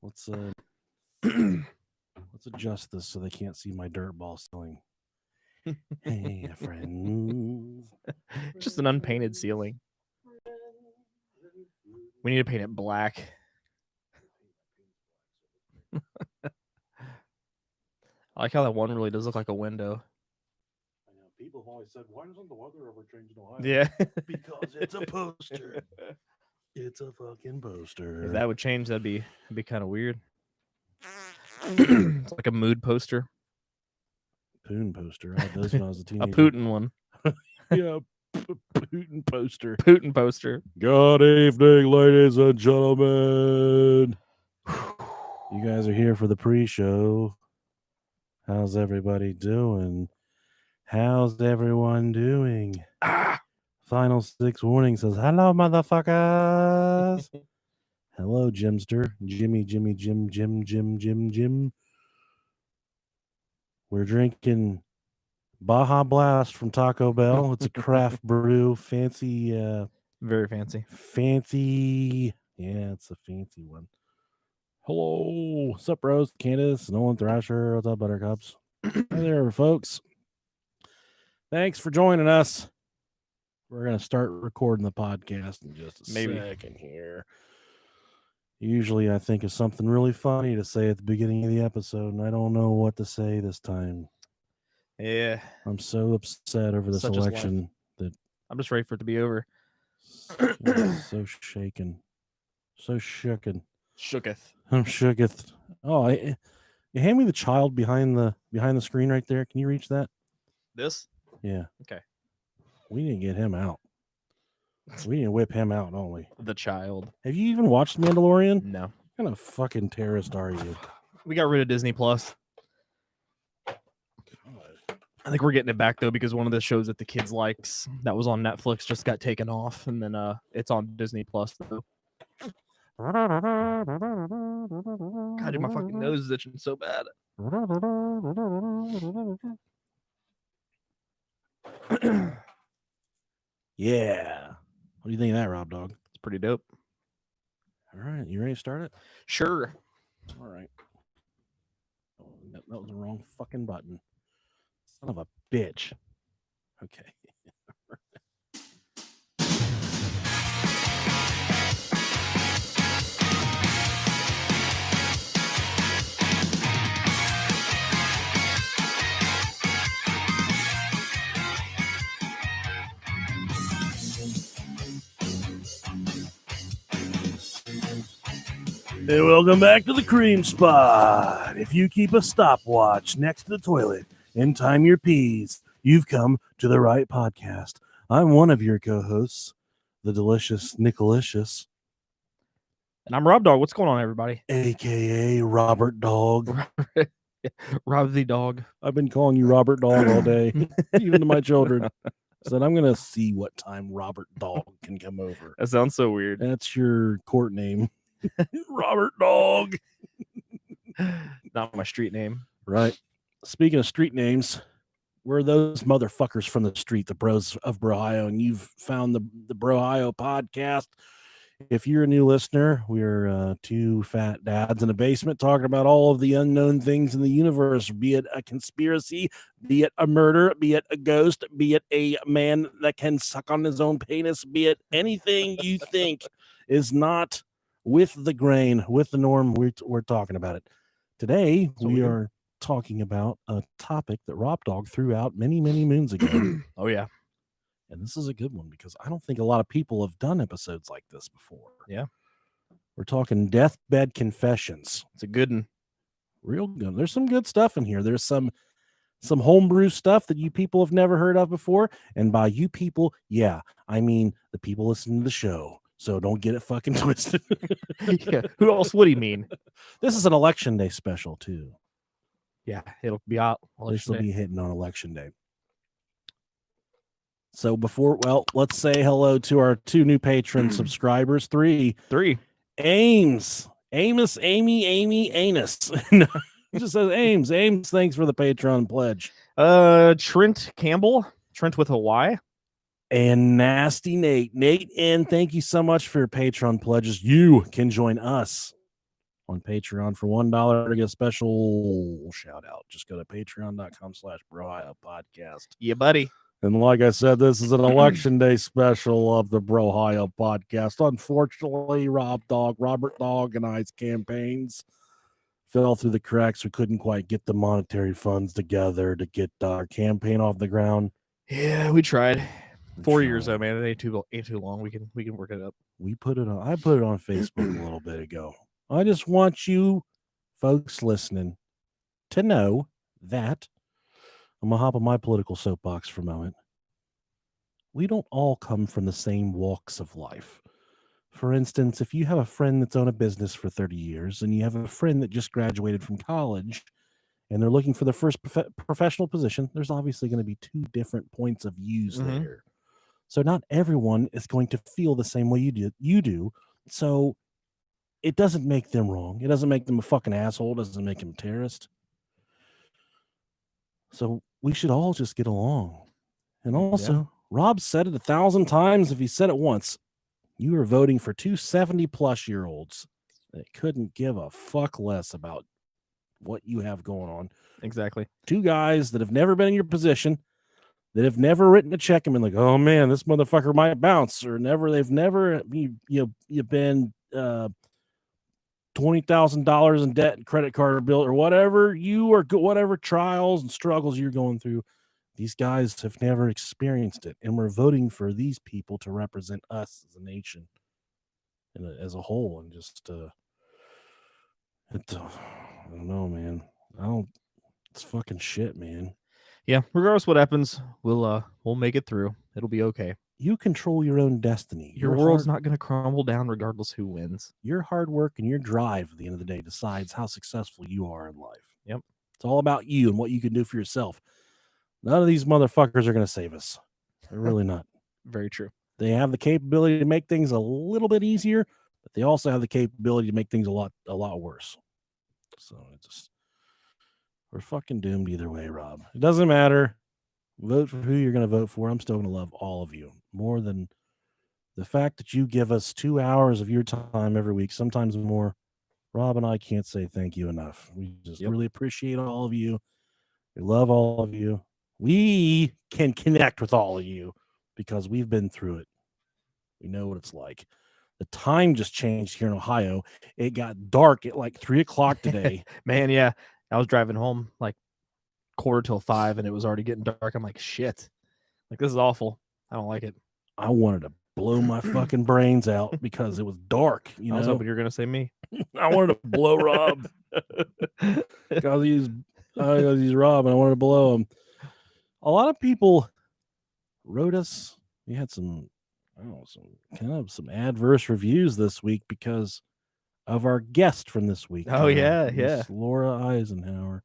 Let's let's adjust this so they can't see my dirt ball ceiling. Hey, friends. Just an unpainted ceiling. We need to paint it black. I like how that one really does look like a window. I know people have always said, "Why doesn't the weather ever change in Ohio?" Yeah. Because it's a poster. It's a fucking poster. If that would change, that'd be kind of weird. It's like a mood poster. Poon poster. I had those when I was a A teenager. Putin one. Yeah, Putin poster. Putin poster. Good evening, ladies and gentlemen. You guys are here for the pre-show. How's everybody doing? How's everyone doing? Final Six Warning says, hello, motherfuckers. Hello, Jimster. Jimmy, Jim. We're drinking Baja Blast from Taco Bell. It's a craft brew. Fancy. Very fancy. Fancy. Yeah, it's a fancy one. Hello. What's up, Rose? Candace, Nolan Thrasher. What's up, Buttercups? Hi there, folks. Thanks for joining us. We're going to start recording the podcast in just a second here. Usually I think of something really funny to say at the beginning of the episode, and I don't know what to say this time. Yeah. I'm so upset over this election that I'm just ready for it to be over. So shaken. So shooken. Shooketh. I'm shooketh. Oh, you hand me the child behind the screen right there. Can you reach that? This? Yeah. Okay. We need to get him out. We need to whip him out, don't we? The child. Have you even watched Mandalorian? No. What kind of fucking terrorist are you? We got rid of Disney Plus. I think we're getting it back though because one of the shows that the kids likes that was on Netflix just got taken off, and then it's on Disney Plus though. God, dude, my fucking nose is itching so bad. Yeah. What do you think of that, Rob Dog? It's pretty dope. All right, you ready to start it? Sure. All right. Oh, that was the wrong fucking button. Son of a bitch. Okay. Hey, welcome back to the Cream Spot. If you keep a stopwatch next to the toilet and time your peas, you've come to the right podcast. I'm one of your co-hosts, the delicious Nicolicious. And I'm Rob Dog. What's going on, everybody? A.K.A. Robert Dog. Rob the Dog. I've been calling you Robert Dog all day, even to my children. Said, I'm going to see what time Robert Dog can come over. That sounds so weird. That's your court name. Robert Dog. Not my street name. Right. Speaking of street names, we're those motherfuckers from the street, the bros of Brohio, and you've found the Brohio podcast. If you're a new listener, we're two fat dads in a basement talking about all of the unknown things in the universe, be it a conspiracy, be it a murder, be it a ghost, be it a man that can suck on his own penis, be it anything you think is not with the grain, with the norm. We're talking about it. Today, we are talking about a topic that Rob Dog threw out many, many moons ago. Oh, yeah. And this is a good one because I don't think a lot of people have done episodes like this before. Yeah. We're talking Deathbed Confessions. It's a good one. Real good. There's some good stuff in here. There's some homebrew stuff that you people have never heard of before. And by you people, yeah, I mean the people listening to the show. So don't get it fucking twisted. Yeah. Who else would he mean? This is an election day special too. Yeah, it'll be out. This will be hitting on election day. So let's say hello to our two new patron subscribers. Three. Amos, Amy, Anus. No, it just says Ames. Ames, thanks for the Patreon pledge. Trent Campbell. Trent with a Y. And Nasty Nate. And thank you so much for your Patreon pledges. You can join us on Patreon for $1 to get a special shout out. Just go to patreon.com/brohio-podcast. Yeah, buddy. And like I said, this is an election day special of the Brohio podcast. Unfortunately, Robert Dog, and I's campaigns fell through the cracks. We couldn't quite get the monetary funds together to get our campaign off the ground. Yeah, we tried. 4 years though, man. It ain't too long. We can work it up. I put it on Facebook a little bit ago. I just want you folks listening to know that I'm gonna hop on my political soapbox for a moment. We don't all come from the same walks of life. For instance, if you have a friend that's owned a business for 30 years and you have a friend that just graduated from college and they're looking for their first professional position, there's obviously going to be two different points of views there. So not everyone is going to feel the same way you do. So it doesn't make them wrong. It doesn't make them a fucking asshole. It doesn't make them a terrorist. So we should all just get along. And also, Rob said it 1,000 times. If he said it once, you are voting for two 70-plus-year-olds that couldn't give a fuck less about what you have going on. Exactly. Two guys that have never been in your position, that have never written a check and been like, oh man, this motherfucker might bounce, or they've never you've been $20,000 in debt and credit card bill or whatever whatever trials and struggles you're going through. These guys have never experienced it, and we're voting for these people to represent us as a nation and as a whole. And just, I don't know, man. It's fucking shit, man. Yeah, regardless what happens, we'll make it through. It'll be okay. You control your own destiny. Your world's not going to crumble down regardless who wins. Your hard work and your drive at the end of the day decides how successful you are in life. Yep. It's all about you and what you can do for yourself. None of these motherfuckers are going to save us. They're really not. Very true. They have the capability to make things a little bit easier, but they also have the capability to make things a lot worse. So we're fucking doomed either way, Rob. It doesn't matter. Vote for who you're going to vote for. I'm still going to love all of you more than the fact that you give us 2 hours of your time every week, sometimes more. Rob and I can't say thank you enough. We just really appreciate all of you. We love all of you. We can connect with all of you because we've been through it. We know what it's like. The time just changed here in Ohio. It got dark at like 3:00 today. Man, yeah. I was driving home like 4:45 and it was already getting dark. I'm like, shit. Like, this is awful. I don't like it. I wanted to blow my fucking brains out because it was dark. I was hoping you were going to say me. I wanted to blow Rob. Because he's Rob and I wanted to blow him. A lot of people wrote us. We had some adverse reviews this week because of our guest from this week. Oh, yeah. Miss Laura Eisenhower,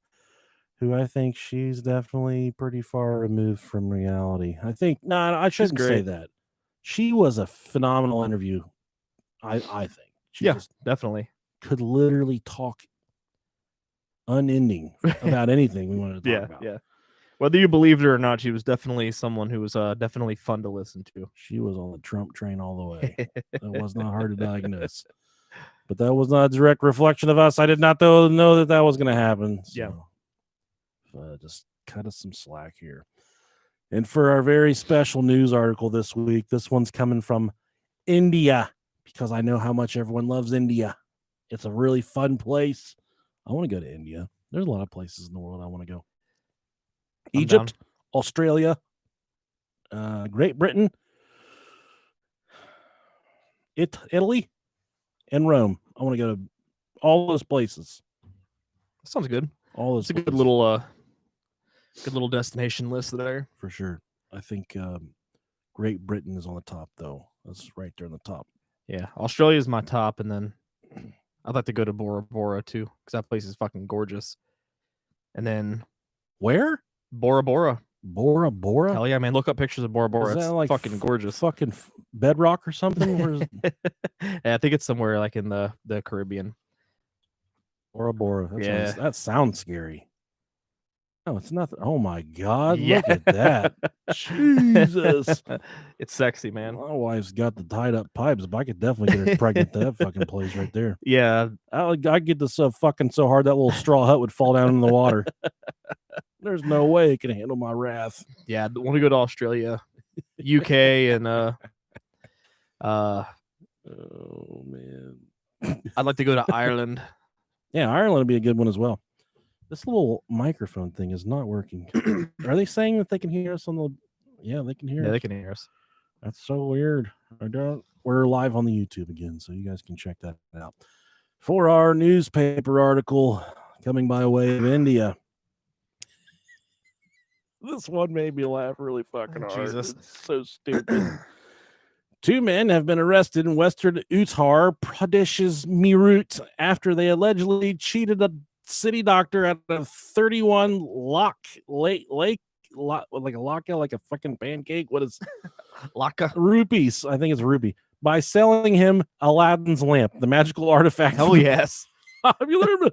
who I think she's definitely pretty far removed from reality. I think, I shouldn't say that. She was a phenomenal interview. I think. She just definitely could literally talk unending about anything we wanted to talk about. Yeah. Whether you believed her or not, she was definitely someone who was definitely fun to listen to. She was on the Trump train all the way. That was not hard to diagnose. But that was not a direct reflection of us. I did not know that was going to happen. So, just cut us some slack here. And for our very special news article this week, this one's coming from India because I know how much everyone loves India. It's a really fun place. I want to go to India. There's a lot of places in the world I want to go. Egypt, Australia, Great Britain, Italy, and Rome. I want to go to all those places. That sounds good. All those. It's a good little destination list there for sure. I think Great Britain is on the top, though. That's right there on the top. Yeah, Australia is my top, and then I'd like to go to Bora Bora too because that place is fucking gorgeous. And then where? Bora Bora. Bora Bora? Hell yeah, man. Look up pictures of Bora Bora. It's like fucking gorgeous. Fucking bedrock or something? Yeah, I think it's somewhere like in the Caribbean. Bora Bora. That sounds scary. No, it's nothing. Oh my God! Yeah. Look at that. Jesus. It's sexy, man. My wife's got the tied up pipes, but I could definitely get her pregnant to that fucking place right there. Yeah. I get this fucking so hard that little straw hut would fall down in the water. There's no way it can handle my wrath. Yeah. I want to go to Australia, UK, and Oh man. I'd like to go to Ireland. Yeah, Ireland would be a good one as well. This little microphone thing is not working. Are they saying that they can hear us on the? Yeah, they can hear Yeah, us. they can hear us. That's so weird. We're live on the YouTube again, so you guys can check that out. For our newspaper article coming by way of India. This one made me laugh really fucking hard. Jesus. It's so stupid. 2 men have been arrested in Western Uttar Pradesh's Meerut after they allegedly cheated a city doctor at a 31 Loch Lake, like a laka, like a fucking pancake. What is Laka? Rupees? I think it's rupee. By selling him Aladdin's lamp, the magical artifact. Hell yes. Have you learned?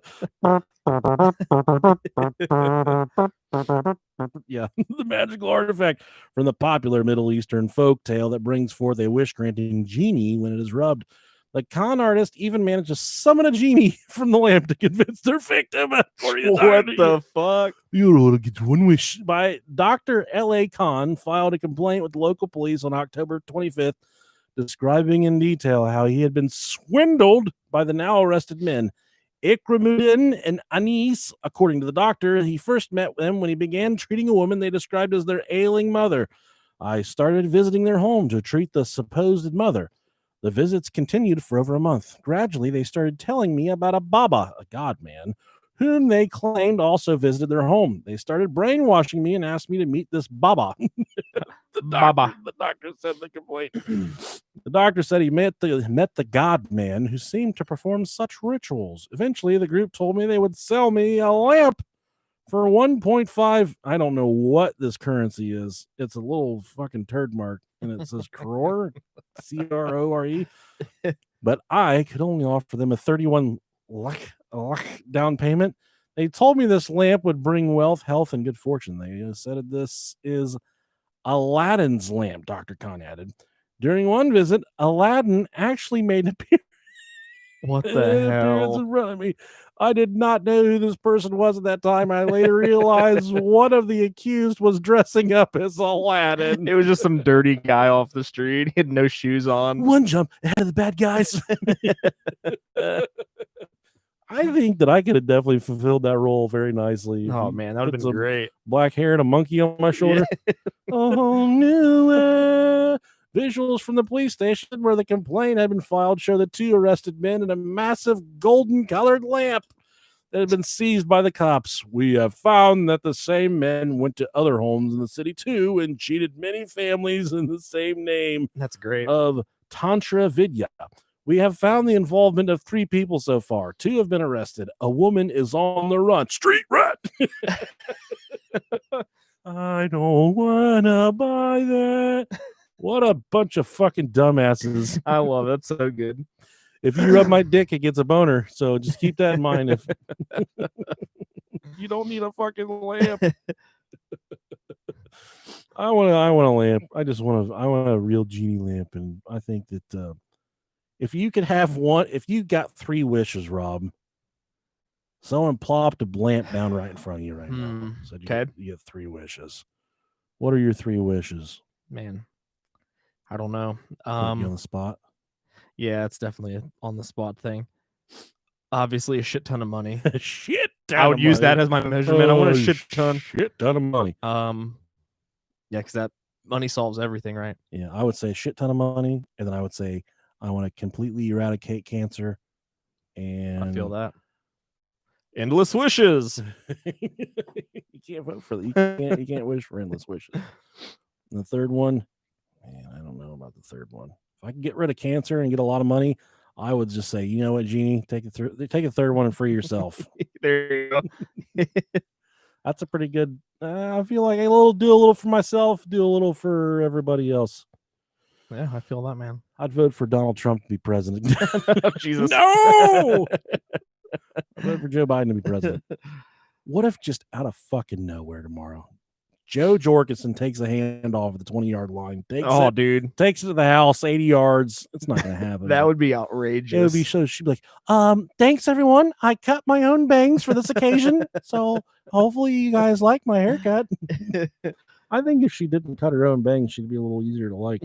Yeah, the magical artifact from the popular Middle Eastern folk tale that brings forth a wish-granting genie when it is rubbed. The con artist even managed to summon a genie from the lamp to convince their victim. What the fuck? You know, to get one wish. By Dr. L.A. Khan filed a complaint with local police on October 25th, describing in detail how he had been swindled by the now arrested men. Ikramuddin and Anis, according to the doctor, he first met them when he began treating a woman they described as their ailing mother. I started visiting their home to treat the supposed mother. The visits continued for over a month. Gradually, they started telling me about a Baba, a god man, whom they claimed also visited their home. They started brainwashing me and asked me to meet this Baba. The doctor said in the complaint. The doctor said he met the god man who seemed to perform such rituals. Eventually, the group told me they would sell me a lamp for 1.5. I don't know what this currency is. It's a little fucking turd mark, and it says crore, C-R-O-R-E. But I could only offer them a 31 lakh down payment. They told me this lamp would bring wealth, health, and good fortune. They said this is Aladdin's lamp, Dr. Khan added. During one visit, Aladdin actually made an appearance. What the hell? In front of me. I did not know who this person was at that time. I later realized one of the accused was dressing up as Aladdin. It was just some dirty guy off the street. He had no shoes on. One jump ahead of the bad guys. I think that I could have definitely fulfilled that role very nicely. Oh man, that would have been great. Black hair and a monkey on my shoulder. Oh, new visuals from the police station where the complaint had been filed show the 2 arrested men in a massive golden-colored lamp that had been seized by the cops. We have found that the same men went to other homes in the city too and cheated many families in the same name. That's great. Of Tantra Vidya. We have found the involvement of 3 people so far. 2 have been arrested. A woman is on the run. Street rat. I don't wanna buy that. What a bunch of fucking dumbasses. I love it. That's so good. If you rub my dick, it gets a boner. So just keep that in mind. If you don't need a fucking lamp. I want a lamp. I want a real genie lamp. And I think that if you could have one, if you got 3 wishes, Rob, someone plopped a lamp down right in front of you right now. Said you get 3 wishes. What are your 3 wishes? Man, I don't know. You on the spot? Yeah, it's definitely an on the spot thing. Obviously, a shit ton of money. Shit ton I would of use money. that as my measurement. I want a shit ton. Shit ton of money. Yeah, because that money solves everything, right? Yeah, I would say a shit ton of money, and then I would say I want to completely eradicate cancer. And I feel that. Endless wishes. You can't vote for you can't wish for endless wishes. And the third one, man, I don't know about the third one. If I could get rid of cancer and get a lot of money, I would just say, you know what, Genie, take a third one and free yourself. There you go. That's a pretty good. I feel like do a little for myself, do a little for everybody else. Yeah, I feel that, man. I'd vote for Donald Trump to be president. Jesus. No! I'd vote for Joe Biden to be president. What if just out of fucking nowhere tomorrow, Joe Jorgensen takes a handoff at the 20-yard line, dude, takes it to the house, 80 yards. It's not going to happen. that would be outrageous. It would be so. She'd be like, thanks everyone. I cut my own bangs for this occasion, so hopefully you guys like my haircut. I think if she didn't cut her own bangs, she'd be a little easier to like.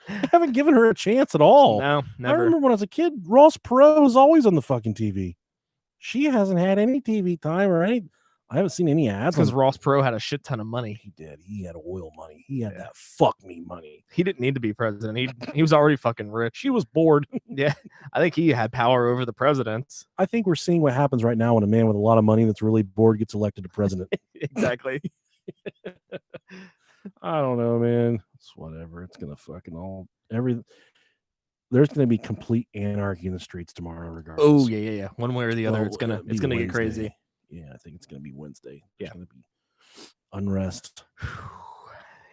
I haven't given her a chance at all. No, never. I remember when I was a kid, Ross Perot was always on the fucking TV. She hasn't had any TV time or any. I haven't seen any ads. Because Ross Perot had a shit ton of money. He did. He had oil money. He had that fuck me money. He didn't need to be president. He was already fucking rich. He was bored. Yeah, I think he had power over the presidents. I think we're seeing what happens right now when a man with a lot of money that's really bored gets elected to president. Exactly. I don't know, man. It's whatever. It's gonna fucking all everything. There's gonna be complete anarchy in the streets tomorrow, regardless. Oh yeah. One way or the other, Well, it's gonna Wednesday. get crazy. Yeah, I think it's gonna be Wednesday. Yeah. It's gonna be unrest.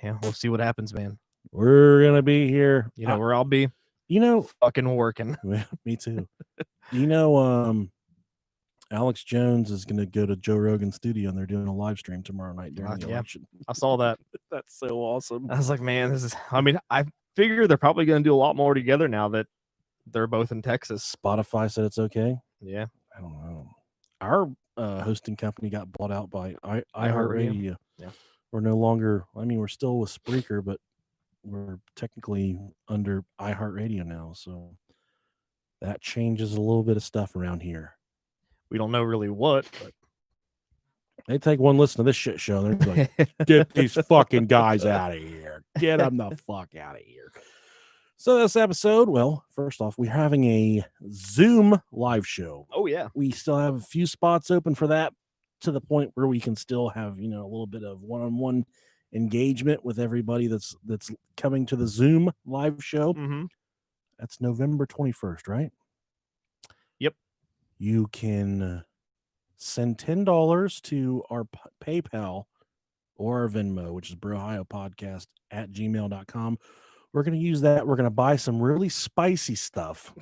Yeah, we'll see what happens, man. We're gonna be here. You know where I'll be? You know, fucking working. Me too. You know, Alex Jones is gonna go to Joe Rogan's studio and they're doing a live stream tomorrow night during the election. I saw that. That's so awesome. I was like, man, this is. I mean, I figure they're probably gonna do a lot more together now that they're both in Texas. Spotify said it's okay. Yeah, I don't know. Our hosting company got bought out by iHeartRadio. Yeah, we're no longer. I mean, we're still with Spreaker, but we're technically under iHeartRadio now. So that changes a little bit of stuff around here. We don't know really what, but they take one listen to this shit show. They're like, get these fucking guys out of here. Get them the fuck out of here. So this episode, well, first off, we're having a Zoom live show. Oh, yeah. We still have a few spots open for that, to the point where we can still have, a little bit of one-on-one engagement with everybody that's coming to the Zoom live show. Mm-hmm. That's November 21st, right? Yep. You can send $10 to our PayPal or our Venmo, which is brohiopodcast@gmail.com. We're going to use that. We're going to buy some really spicy stuff.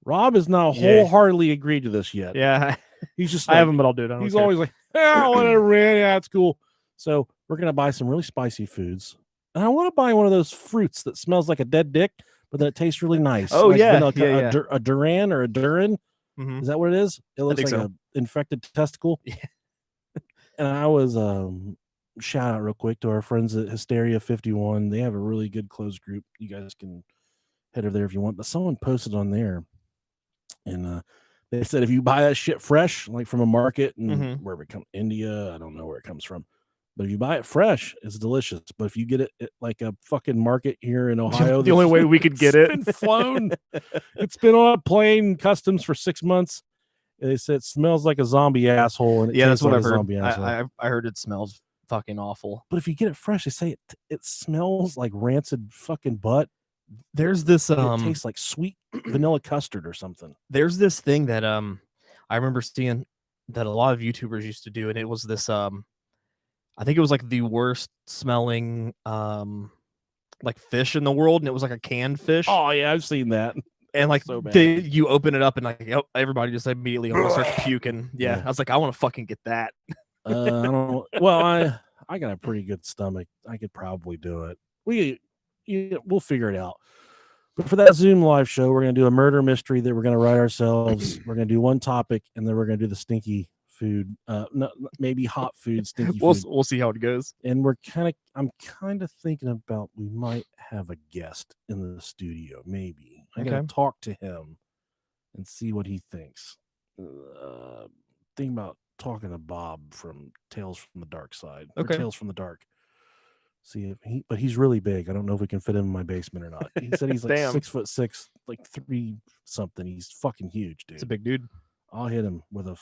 Rob has not wholeheartedly agreed to this yet. Yeah. He's just I haven't, but I'll do it. He's always like, whatever, yeah, it's cool. So we're going to buy some really spicy foods. And I want to buy one of those fruits that smells like a dead dick, but that tastes really nice. Oh, like yeah. A Duran or a Durin. Mm-hmm. Is that what it is? It looks like an infected testicle. Yeah. And I was shout out real quick to our friends at Hysteria 51. They have a really good closed group. You guys can head over there if you want. But someone posted on there, and they said if you buy that shit fresh, like from a market and where it comes, India, I don't know where it comes from, but if you buy it fresh, it's delicious. But if you get it at like a fucking market here in Ohio, the only way we could get it, been flown, it's been on a plane customs for 6 months. And they said it smells like a zombie asshole. And that's what like I've heard. I heard it smells fucking awful. But if you get it fresh, they say it smells like rancid fucking butt. There's this it tastes like sweet vanilla custard or something. There's this thing that I remember seeing that a lot of YouTubers used to do, and it was this I think it was like the worst smelling like fish in the world, and it was like a canned fish. Oh yeah, I've seen that. And like so you open it up and like everybody just immediately almost starts puking. Yeah, I was like, I want to fucking get that. I don't know. Well, I got a pretty good stomach. I could probably do it. We'll figure it out. But for that Zoom live show, we're going to do a murder mystery that we're going to write ourselves. We're going to do one topic, and then we're going to do the stinky food. Maybe hot food, stinky food. We'll see how it goes. And I'm kind of thinking about we might have a guest in the studio. Maybe I got to talk to him and see what he thinks. Think about talking to Bob from Tales from the Dark Side. Okay. Tales from the Dark. See if but he's really big. I don't know if we can fit him in my basement or not. He said he's like 6'6", like 3 something. He's fucking huge, dude. It's a big dude. I'll hit him in the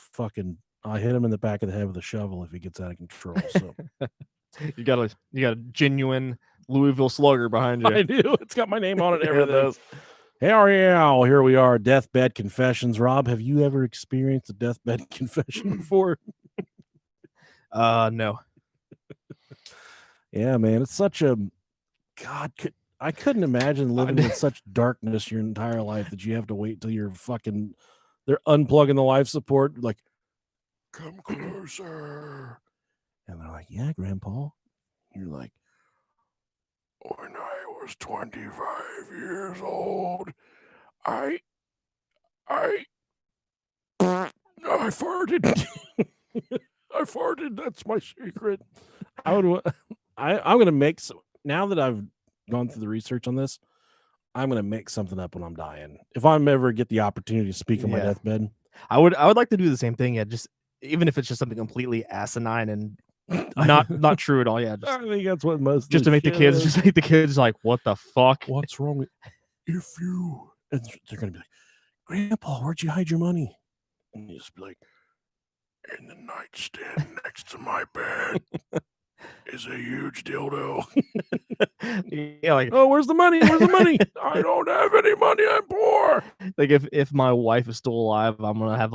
back of the head with a shovel if he gets out of control. So you got a genuine Louisville Slugger behind you. I do. It's got my name on it and everything. Hell yeah. Here we are, Deathbed Confessions. Rob, have you ever experienced a deathbed confession before? No. Yeah, man. It's such a God. I couldn't imagine living in such darkness your entire life that you have to wait till you're they're unplugging the life support. Like, come closer. And they're like, yeah, Grandpa. You're like, when I was 25 years old, I farted. I farted. That's my secret. I'm going to make some, now that I've gone through the research on this, I'm going to make something up when I'm dying. If I'm ever get the opportunity to speak on my deathbed, I would like to do the same thing. Yeah, just even if it's just something completely asinine and not true at all. Yeah, I think that's what most just to make the kids like, what the fuck? What's wrong with if you? And they're going to be like, Grandpa, where'd you hide your money? And you just be like, in the nightstand next to my bed is a huge dildo. Yeah, like, oh, where's the money? Where's the money? I don't have any money. I'm poor. Like if my wife is still alive, I'm gonna have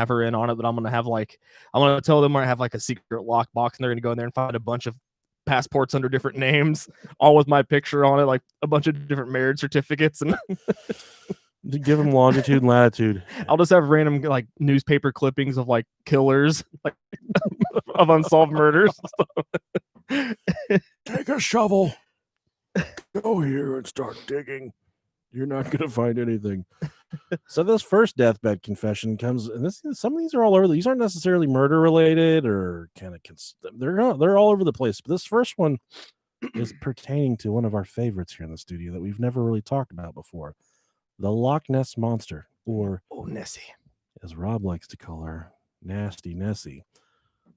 her in on it, but I'm gonna tell them I have like a secret lockbox, and they're gonna go in there and find a bunch of passports under different names, all with my picture on it, like a bunch of different marriage certificates, and to give them longitude and latitude. I'll just have random like newspaper clippings of like killers, like of unsolved murders. Take a shovel. Go here and start digging. You're not going to find anything. So this first deathbed confession comes, and some of these are all over. These aren't necessarily murder related or kind of they're all over the place. But this first one is pertaining to one of our favorites here in the studio that we've never really talked about before, the Loch Ness monster, or Nessie, as Rob likes to call her, Nasty Nessie.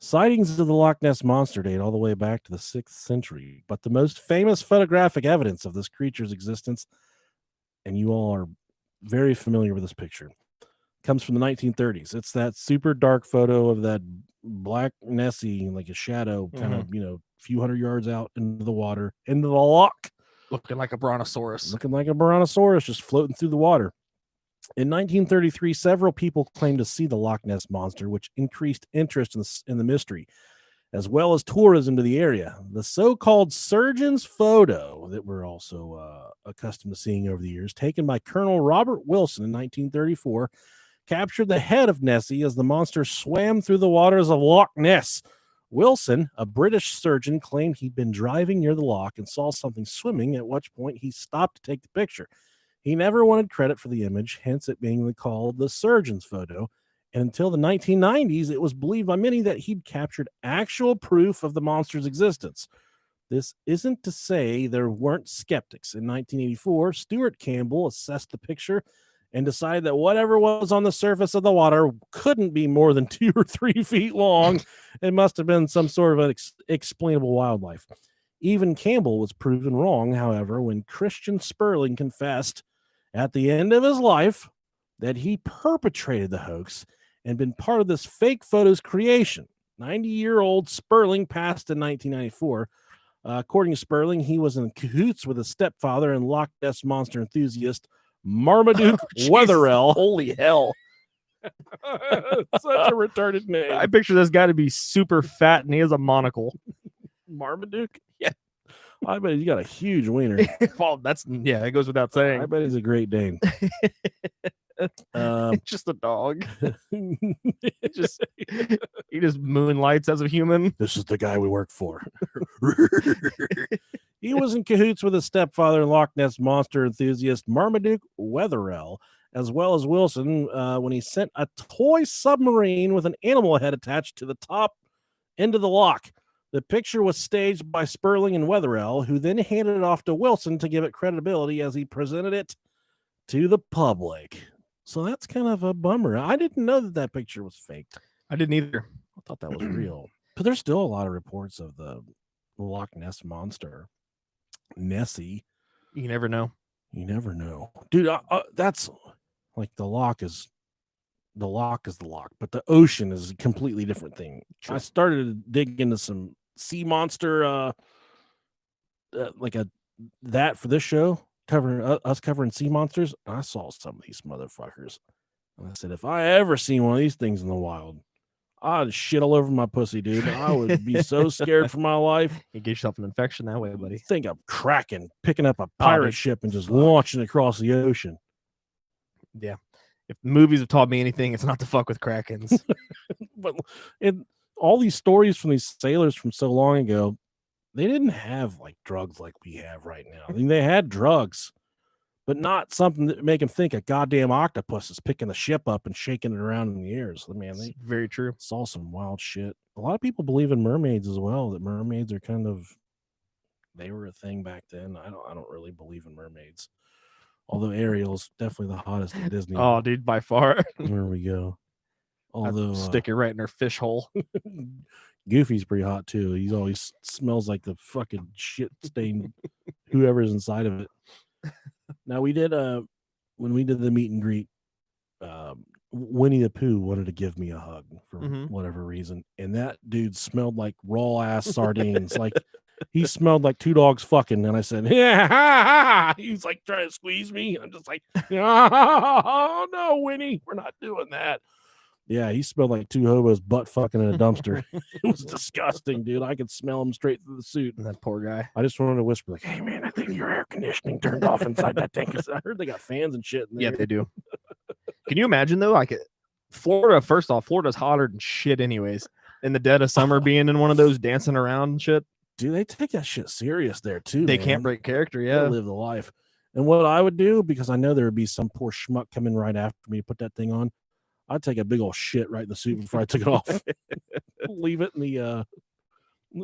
Sightings of the Loch Ness monster date all the way back to the 6th century, but the most famous photographic evidence of this creature's existence, and you all are very familiar with this picture, comes from the 1930s. It's that super dark photo of that black Nessie, like a shadow, kind of, a few hundred yards out into the water, into the loch. Looking like a brontosaurus. Just floating through the water. In 1933, several people claimed to see the Loch Ness monster, which increased interest in the mystery, as well as tourism to the area. The so-called surgeon's photo that we're also accustomed to seeing over the years, taken by Colonel Robert Wilson in 1934, captured the head of Nessie as the monster swam through the waters of Loch Ness. Wilson, a British surgeon, claimed he'd been driving near the loch and saw something swimming, at which point he stopped to take the picture. He never wanted credit for the image, hence it being called the surgeon's photo. And until the 1990s, it was believed by many that he'd captured actual proof of the monster's existence. This isn't to say there weren't skeptics. In 1984, Stuart Campbell assessed the picture and decided that whatever was on the surface of the water couldn't be more than 2 or 3 feet long. It must have been some sort of an explainable wildlife. Even Campbell was proven wrong, however, when Christian Sperling confessed at the end of his life that he perpetrated the hoax and been part of this fake photo's creation. 90-year-old Sperling passed in 1994. According to Sperling, he was in cahoots with his stepfather and Loch Ness monster enthusiast Marmaduke Wetherell. Holy hell. Such a retarded name. I picture this guy to be super fat and he has a monocle. Marmaduke? Yeah. I bet he's got a huge wiener. Well, it goes without saying. I bet he's a Great Dane. Just a dog. he just moonlights as a human. This is the guy we work for. He was in cahoots with his stepfather and Loch Ness monster enthusiast Marmaduke Wetherell, as well as Wilson, when he sent a toy submarine with an animal head attached to the top end of the loch. The picture was staged by Sperling and Wetherell, who then handed it off to Wilson to give it credibility as he presented it to the public. So that's kind of a bummer. I didn't know that picture was faked. I didn't either. I thought that was real. But there's still a lot of reports of the Loch Ness monster. Nessie. You never know. Dude, that's like the loch is the loch, but the ocean is a completely different thing. True. I started to dig into some sea monster, that for this show, covering sea monsters. I saw some of these motherfuckers, and I said, if I ever seen one of these things in the wild, I'd shit all over my pussy, dude. I would be so scared for my life. You get yourself an infection that way, buddy. Think of Kraken picking up a pirate ship and just launching across the ocean. Yeah. If movies have taught me anything, it's not to fuck with Krakens. But all these stories from these sailors from so long ago, they didn't have like drugs like we have right now. I mean, they had drugs, but not something that make them think a goddamn octopus is picking the ship up and shaking it around in the air. So, man, they Very true. saw some wild shit. A lot of people believe in mermaids as well, that mermaids are they were a thing back then. I don't really believe in mermaids. Although Ariel's definitely the hottest at Disney. Oh, dude, by far. There we go. Although stick it right in her fish hole. Goofy's pretty hot too. He's always smells like the fucking shit stained whoever's inside of it. Now we did when we did the meet and greet, Winnie the Pooh wanted to give me a hug for whatever reason, and that dude smelled like raw ass sardines. Like he smelled like two dogs fucking, and I said, "Yeah." He's like trying to squeeze me. I'm just like, "Oh no, Winnie, we're not doing that." Yeah, he smelled like two hobos butt fucking in a dumpster. It was disgusting, dude. I could smell him straight through the suit. And that poor guy. I just wanted to whisper, like, "Hey, man, I think your air conditioning turned off inside that thing." I heard they got fans and shit in there. Yeah, they do. Can you imagine, though? Like, Florida, first off, Florida's hotter than shit anyways. In the dead of summer, being in one of those dancing around and shit. Dude, they take that shit serious there, too. They can't break character, yeah. They live the life. And what I would do, because I know there would be some poor schmuck coming right after me to put that thing on, I'd take a big old shit right in the suit before I took it off. Leave it in the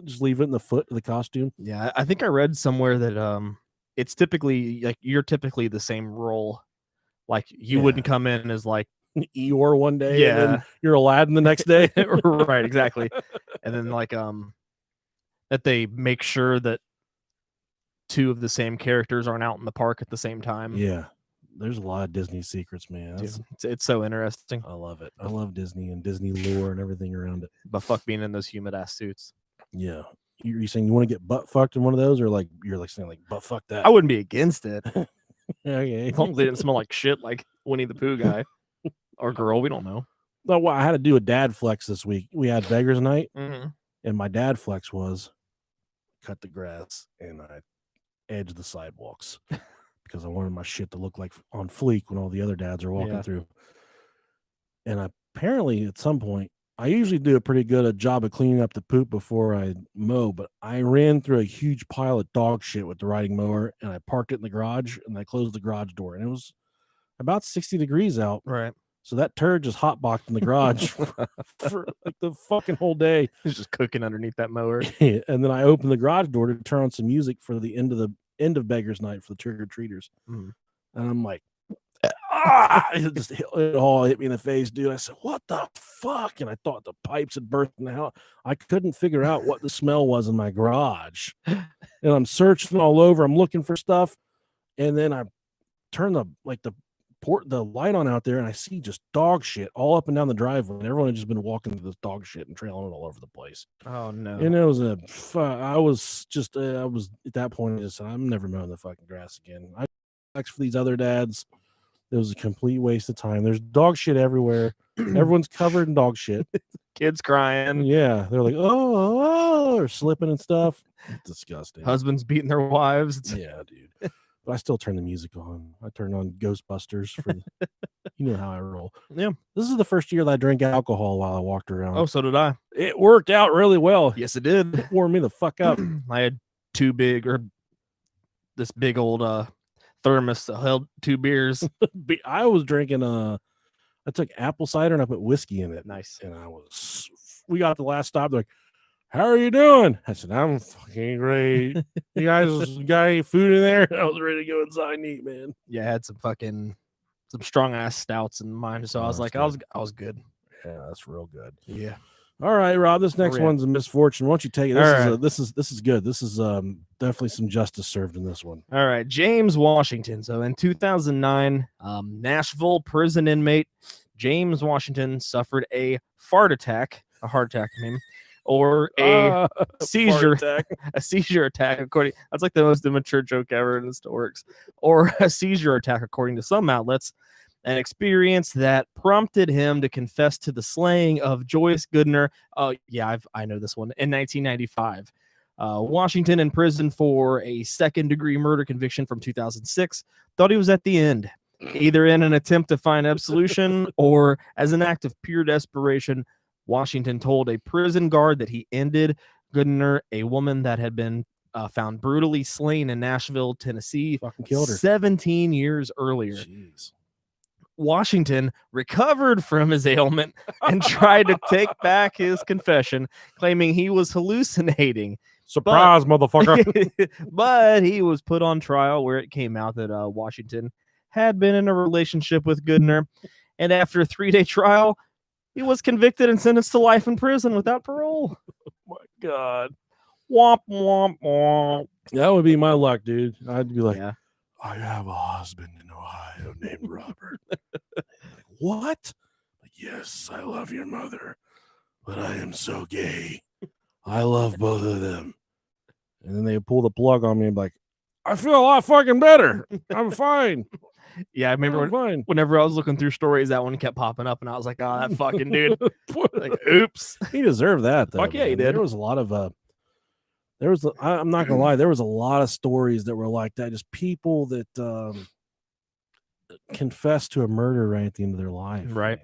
just leave it in the foot of the costume. Yeah, I think I read somewhere that it's typically like you're typically the same role. Like you wouldn't come in as like Eeyore one day, and then you're Aladdin the next day. Right, exactly. And then like that they make sure that two of the same characters aren't out in the park at the same time. Yeah. There's a lot of Disney secrets, man. Dude, it's so interesting. I love it. I love Disney and Disney lore and everything around it. But fuck being in those humid ass suits. Yeah. You're saying you want to get butt fucked in one of those, or like you're like saying like butt fuck that? I wouldn't be against it. Okay. As long as they didn't smell like shit like Winnie the Pooh guy or girl, we don't know. No, well, I had to do a dad flex this week. We had beggars night, and my dad flex was cut the grass and I edged the sidewalks. Because I wanted my shit to look like on fleek when all the other dads are walking through. And apparently at some point, I usually do a pretty good job of cleaning up the poop before I mow, but I ran through a huge pile of dog shit with the riding mower and I parked it in the garage and I closed the garage door and it was about 60 degrees out. Right. So that turd just hotboxed in the garage for like the fucking whole day. It's just cooking underneath that mower. And then I opened the garage door to turn on some music for the end of beggars night for the trick-or-treaters. And I'm like, it all hit me in the face, dude. I said, what the fuck? And I thought the pipes had burst in the house. I couldn't figure out what the smell was in my garage. And I'm searching all over. I'm looking for stuff. And then I turn the light on out there and I see just dog shit all up and down the driveway. And everyone had just been walking through this dog shit and trailing it all over the place. Oh no. And it was I was at that point, I just said, I'm never mowing the fucking grass again. I for these other dads. It was a complete waste of time. There's dog shit everywhere. Everyone's covered in dog shit. Kids crying. Yeah. They're like, oh, or slipping and stuff. It's disgusting. Husbands beating their wives. Yeah, dude. But I still turn the music on. I turn on Ghostbusters for you know how I roll. Yeah. This is the first year that I drank alcohol while I walked around. Oh, so did I. It worked out really well. Yes, it did. It warmed me the fuck up. I had this big old thermos that held 2 beers. I was drinking I took apple cider and I put whiskey in it. Nice. And we got the last stop. They're like, how are you doing? I said, I'm fucking great. You guys got any food in there? I was ready to go inside and eat, man. Yeah, I had some strong ass stouts in mine. So I was like, good. I was good. Yeah, that's real good. Yeah. All right, Rob, this next one's a misfortune. Why don't you take it? This is good. This is definitely some justice served in this one. All right, James Washington. So in 2009, Nashville prison inmate James Washington suffered a heart attack, I mean, or a seizure attack. A seizure attack, that's like the most immature joke ever in historics, or a seizure attack, according to some outlets. An experience that prompted him to confess to the slaying of Joyce Goodner. Oh, yeah, I know this one. In 1995. Washington, in prison for a second-degree murder conviction from 2006, thought he was at the end, either in an attempt to find absolution or as an act of pure desperation, Washington told a prison guard that he ended Goodner, a woman that had been found brutally slain in Nashville, Tennessee, Fucking killed her 17 years earlier. Jeez. Washington recovered from his ailment and tried to take back his confession, claiming he was hallucinating. Surprise, motherfucker. But he was put on trial, where it came out that Washington had been in a relationship with Goodner, and after a 3-day trial, he was convicted and sentenced to life in prison without parole. Oh my God. Womp, womp, womp. That would be my luck, dude. I'd be like, Yeah. I have a husband in Ohio named Robert. Like, what? Like, yes, I love your mother, but I am so gay. I love both of them. And then they pull the plug on me and be like, I feel a lot fucking better. I'm fine. Yeah, I remember fine. Whenever I was looking through stories, that one kept popping up, and I was like, oh, that fucking dude. Like, oops. He deserved that, though. Fuck yeah, he man. did. There was a lot of I'm not gonna lie, there was a lot of stories that were like that. Just people that confessed to a murder right at the end of their life. Right.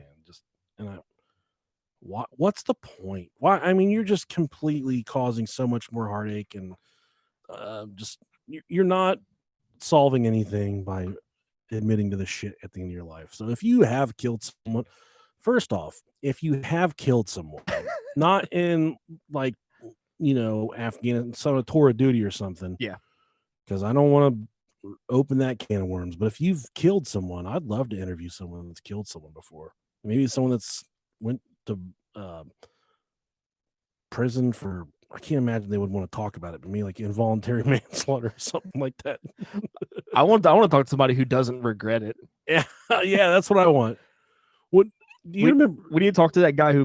Man. What's the point? Why? I mean, you're just completely causing so much more heartache, and you're not solving anything by admitting to the shit at the end of your life. So if you have killed someone, first off, if you have killed someone, not in like, Afghanistan, some a tour of duty or something. Yeah. Because I don't want to open that can of worms. But if you've killed someone, I'd love to interview someone that's killed someone before. Maybe someone that's went to prison for, I can't imagine they would want to talk about it, but maybe like involuntary manslaughter or something like that. I want to talk to somebody who doesn't regret it. Yeah, that's what I want. What do you remember? We need to talk to that guy who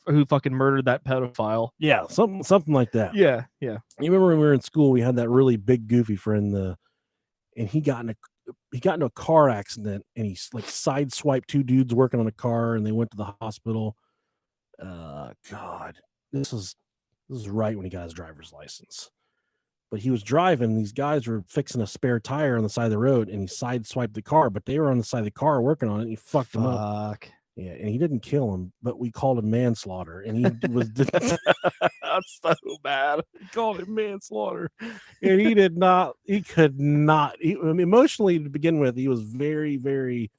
who fucking murdered that pedophile. Yeah, something like that. Yeah. You remember when we were in school, we had that really big goofy friend, and he got into a car accident, and he like sideswiped two dudes working on a car, and they went to the hospital. God, this is right when he got his driver's license. But he was driving, these guys were fixing a spare tire on the side of the road, and he sideswiped the car, but they were on the side of the car working on it, and he fucked them up. Yeah, and he didn't kill him, but we called him manslaughter, and he was that's so bad. We called him manslaughter, and he could not. Emotionally to begin with, he was very, very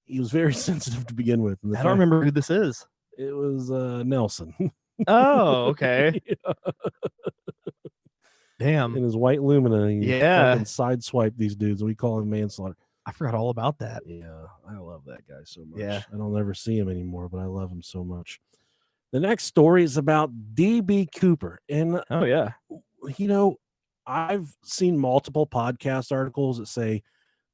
sensitive to begin with. I don't remember who this is. It was Nelson. Oh, okay. Yeah. Damn. In his white Lumina, he fucking sideswiped these dudes, and we call him manslaughter. I forgot all about that. Yeah, I love that guy so much. Yeah. I don't ever see him anymore, but I love him so much. The next story is about D.B. Cooper. And, oh, yeah. I've seen multiple podcast articles that say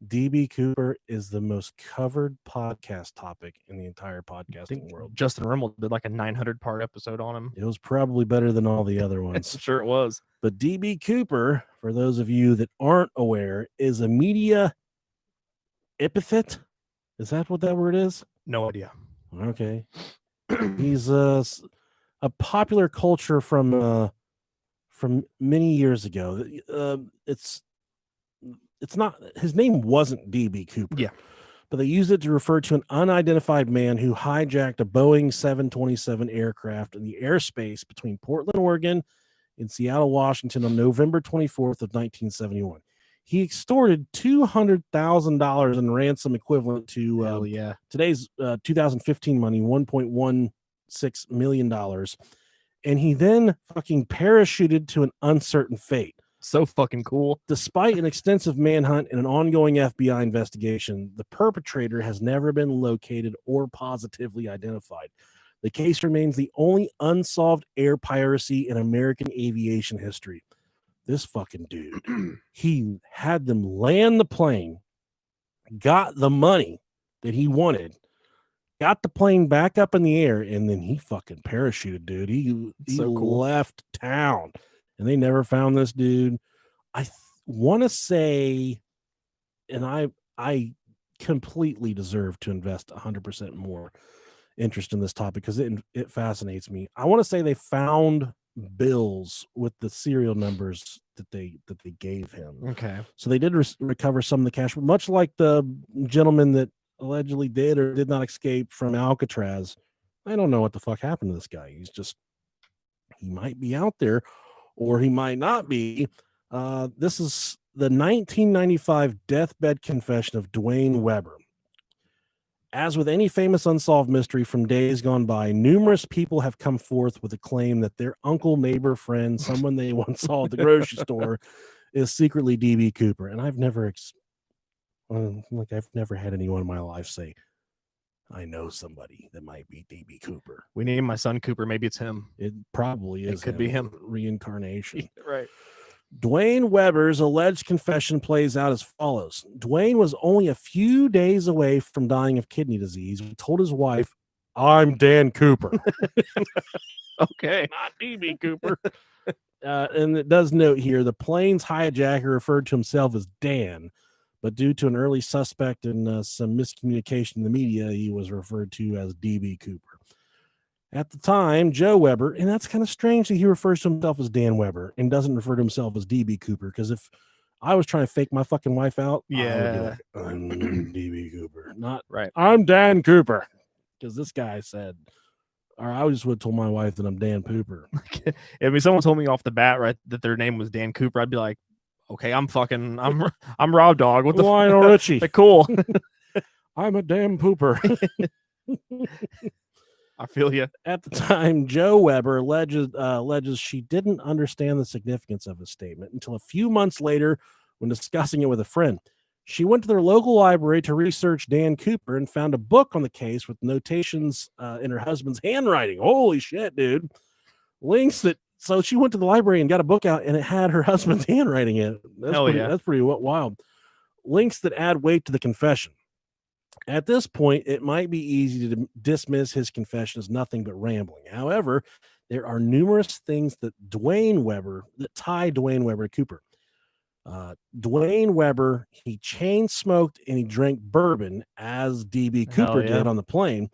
D.B. Cooper is the most covered podcast topic in the entire podcasting world. Justin Rimmel did like a 900-part episode on him. It was probably better than all the other ones. Sure it was. But D.B. Cooper, for those of you that aren't aware, is a media epithet. Is that what that word is? No idea. Okay. He's a popular culture from many years ago. It's not, his name wasn't D.B. Cooper. Yeah. But they used it to refer to an unidentified man who hijacked a Boeing 727 aircraft in the airspace between Portland, Oregon, and Seattle, Washington on November 24th of 1971. He extorted $200,000 in ransom, equivalent to today's 2015 money, $1.16 million. And he then fucking parachuted to an uncertain fate. So fucking cool. Despite an extensive manhunt and an ongoing FBI investigation, the perpetrator has never been located or positively identified. The case remains the only unsolved air piracy in American aviation history. This fucking dude, he had them land the plane, got the money that he wanted, got the plane back up in the air, and then he fucking parachuted, dude. He so cool. Left town, and they never found this dude. I want to say, and I completely deserve to invest 100% more interest in this topic because it fascinates me. I want to say they found bills with the serial numbers that they gave him. Okay. So they did recover some of the cash, much like the gentleman that allegedly did or did not escape from Alcatraz. I don't know what the fuck happened to this guy. He might be out there or he might not be. This is the 1995 Deathbed Confession of Dwayne Weber. As with any famous unsolved mystery from days gone by, numerous people have come forth with a claim that their uncle, neighbor, friend, someone they once saw at the grocery store is secretly DB Cooper. And I've never had anyone in my life say, I know somebody that might be DB Cooper. We named my son Cooper. Maybe it's him. It probably is. It could be him. Reincarnation. Right. Dwayne Weber's alleged confession plays out as follows. Dwayne was only a few days away from dying of kidney disease. He told his wife, I'm Dan Cooper. Okay. Not DB Cooper. And it does note here, the plane's hijacker referred to himself as Dan, but due to an early suspect and some miscommunication in the media, he was referred to as DB Cooper. At the time, Joe Weber, and that's kind of strange that he refers to himself as Dan Weber and doesn't refer to himself as DB Cooper, because if I was trying to fake my fucking wife out, I would be like, I'm DB Cooper, not right. I'm Dan Cooper, because this guy said, or I just would have told my wife that I'm Dan Pooper. If someone told me off the bat, right, that their name was Dan Cooper, I'd be like, okay, I'm Rob Dog. What the Lionel Richie? Cool. I'm a damn pooper. I feel you. At the time, Joe Weber alleges she didn't understand the significance of his statement until a few months later when discussing it with a friend. She went to their local library to research Dan Cooper and found a book on the case with notations in her husband's handwriting. Holy shit, dude. So she went to the library and got a book out, and it had her husband's handwriting in it. That's pretty wild. Links that add weight to the confession. At this point, it might be easy to dismiss his confession as nothing but rambling. However, there are numerous things that tie Dwayne Weber to Cooper. Dwayne Weber, he chain smoked and he drank bourbon as DB Cooper did on the plane.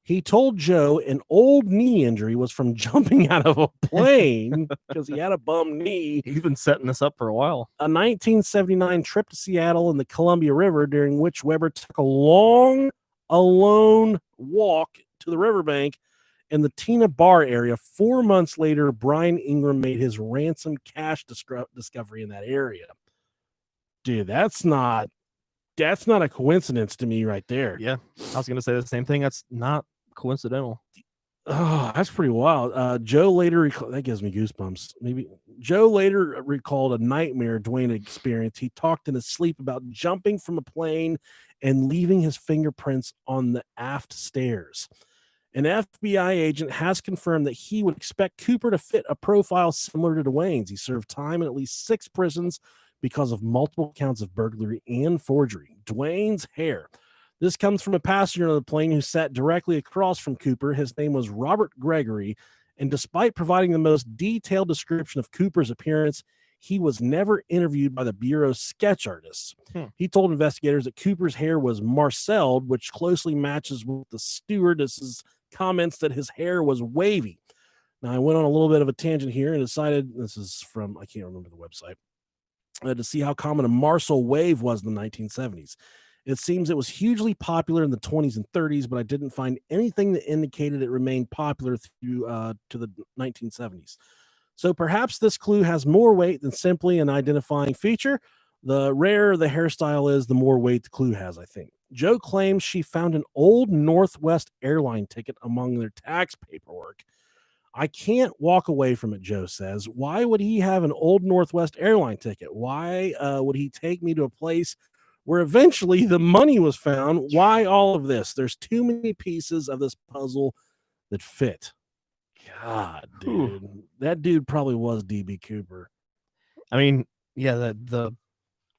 He told Joe an old knee injury was from jumping out of a plane because he had a bum knee. He's been setting this up for a while. A 1979 trip to Seattle in the Columbia River, during which Weber took a long, alone walk to the riverbank in the Tina Bar area. 4 months later, Brian Ingram made his ransom cash discovery in that area. Dude, that's not a coincidence to me right there. Yeah, I was going to say the same thing. That's not coincidental. Oh, that's pretty wild. Joe later that gives me goosebumps. Maybe Joe later recalled a nightmare Dwayne experienced. He talked in his sleep about jumping from a plane and leaving his fingerprints on the aft stairs. An FBI agent has confirmed that he would expect Cooper to fit a profile similar to Dwayne's. He served time in at least 6 prisons because of multiple counts of burglary and forgery. Dwayne's hair. This comes from a passenger on the plane who sat directly across from Cooper. His name was Robert Gregory, and despite providing the most detailed description of Cooper's appearance, he was never interviewed by the Bureau's sketch artists. He told investigators that Cooper's hair was marcelled, which closely matches with the stewardess's comments that his hair was wavy. Now, I went on a little bit of a tangent here and decided, this is from, I can't remember the website, to see how common a Marcel wave was in the 1970s. It seems it was hugely popular in the 20s and 30s, but I didn't find anything that indicated it remained popular through to the 1970s. So perhaps this clue has more weight than simply an identifying feature. The rarer the hairstyle is, the more weight the clue has, I think. Joe claims she found an old Northwest airline ticket among their tax paperwork. I can't walk away from it, Joe says. Why would he have an old Northwest airline ticket? Why would he take me to a place where eventually the money was found? Why all of this? There's too many pieces of this puzzle that fit. God, dude. That dude probably was DB Cooper. I mean, yeah, the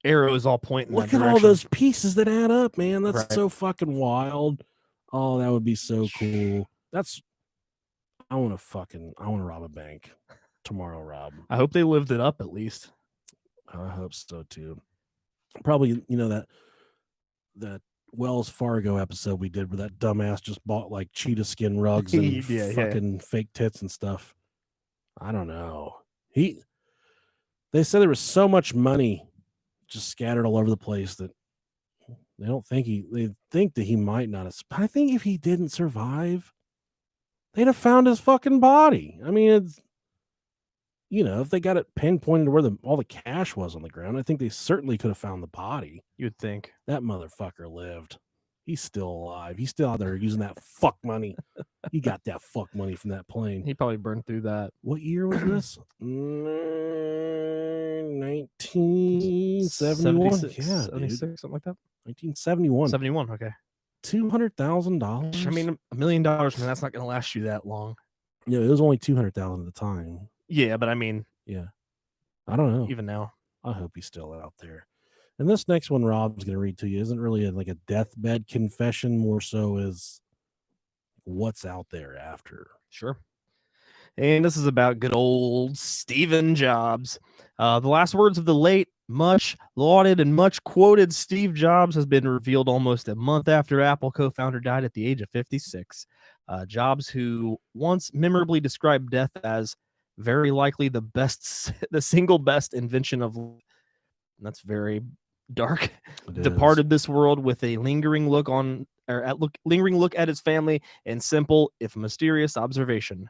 arrow is all pointing Look that at direction. all those pieces that add up, man. That's so fucking wild. Oh, that would be so cool. I want to rob a bank tomorrow, Rob. I hope they lived it up at least. I hope so too. Probably, that Wells Fargo episode we did where that dumbass just bought like cheetah skin rugs and fucking fake tits and stuff. I don't know. They said there was so much money just scattered all over the place that they think that he might not have. I think if he didn't survive, they'd have found his fucking body. I mean, it's, if they got it pinpointed to where all the cash was on the ground, I think they certainly could have found the body. You'd think. That motherfucker lived. He's still alive. He's still out there using that fuck money. He got that fuck money from that plane. He probably burned through that. What year was this? 1971. 76, Yeah, 76, dude. something like that. 1971. 71. Okay. $200,000. I mean, $1 million, man, that's not going to last you that long. Yeah, it was only 200,000 at the time. Yeah, but I mean, yeah, I don't know. Even now, I hope he's still out there. And this next one Rob's going to read to you isn't really like a deathbed confession, more so is what's out there after. Sure. And this is about good old Stephen Jobs. The last words of the late, much lauded and much quoted Steve Jobs has been revealed almost a month after Apple co-founder died at the age of 56. Jobs, who once memorably described death as very likely the single best invention of life. That's very dark. Departed this world with a lingering look at his family and simple, if mysterious, observation.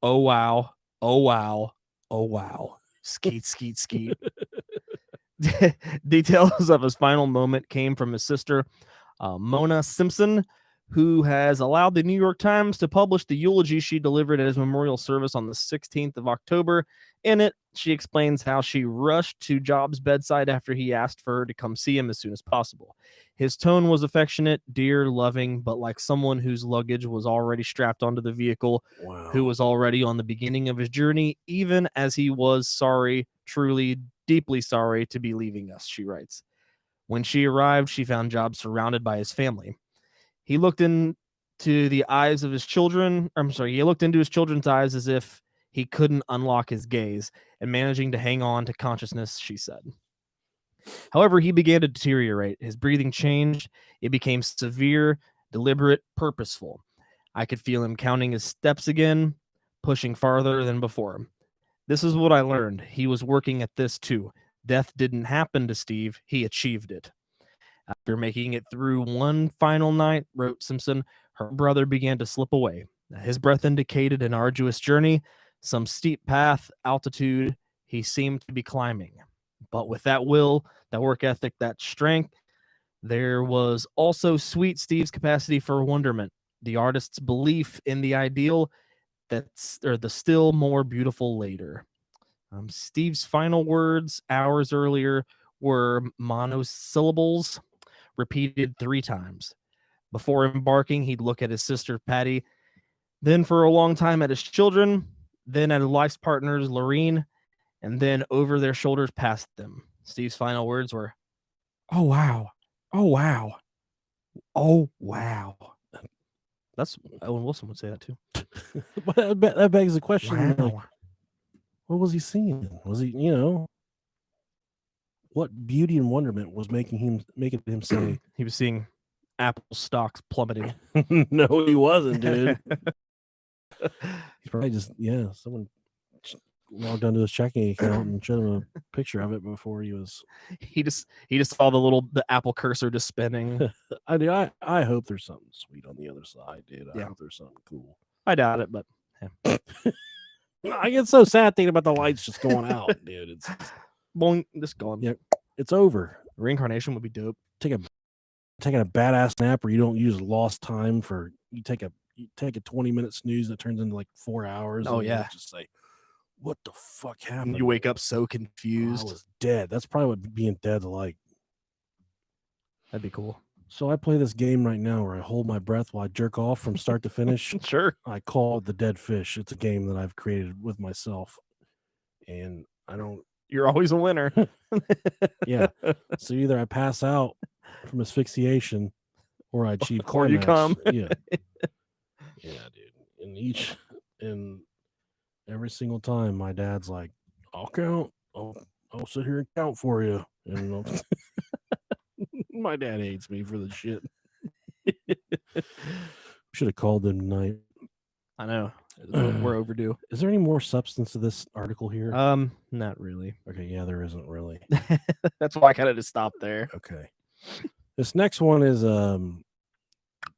Oh wow, oh wow, oh wow. Skeet, skeet, skeet. Details of his final moment came from his sister, Mona Simpson, who has allowed the New York Times to publish the eulogy she delivered at his memorial service on the 16th of October. In it, she explains how she rushed to Jobs' bedside after he asked for her to come see him as soon as possible. His tone was affectionate, dear, loving, but like someone whose luggage was already strapped onto the vehicle, who was already on the beginning of his journey, even as he was sorry, truly, deeply sorry to be leaving us, she writes. When she arrived, she found Jobs surrounded by his family. He looked into the eyes of his children. He looked into his children's eyes as if he couldn't unlock his gaze, and managing to hang on to consciousness, she said. However, he began to deteriorate. His breathing changed. It became severe, deliberate, purposeful. I could feel him counting his steps again, pushing farther than before. This is what I learned. He was working at this too. Death didn't happen to Steve. He achieved it. After making it through one final night, wrote Simpson, her brother began to slip away. His breath indicated an arduous journey, some steep path, altitude he seemed to be climbing. But with that will, that work ethic, that strength, there was also sweet Steve's capacity for wonderment, the artist's belief in the ideal, the still more beautiful later. Steve's final words hours earlier were monosyllables, repeated 3 times. Before embarking, he'd look at his sister, Patty, then for a long time at his children, then at his life's partners, Lorene, and then over their shoulders past them. Steve's final words were, "Oh, wow. Oh, wow. Oh, wow." That's Owen Wilson would say that too. But that begs the question, Wow. like, what was he seeing? Was he, what beauty and wonderment was making him say he was seeing Apple stocks plummeting? No, he wasn't, dude. He's probably just someone logged onto his checking account and showed him a picture of it before he was. He just saw the Apple cursor just spinning. I hope there's something sweet on the other side, dude. I hope there's something cool. I doubt it, but I get so sad thinking about the lights just going out, dude. It's just gone. Yeah, it's over. Reincarnation would be dope. Taking a badass nap where you don't use lost time for you take a 20-minute snooze that turns into like 4 hours. Oh and yeah, just say, what the fuck happened? You wake up so confused. I was dead. That's probably what being dead's like. That'd be cool. So I play this game right now where I hold my breath while I jerk off from start to finish. Sure. I call it the Dead Fish. It's a game that I've created with myself, and I don't. You're always a winner. Yeah. So either I pass out from asphyxiation, or I achieve climax. Or you come. Yeah. Yeah, dude. And every single time, my dad's like, "I'll count. I'll sit here and count for you." And my dad hates me for the shit. Should have called them tonight. I know. We're overdue. Is there any more substance to this article here? Not really. Okay, yeah, there isn't really. That's why I kind of just stopped there. Okay. This next one is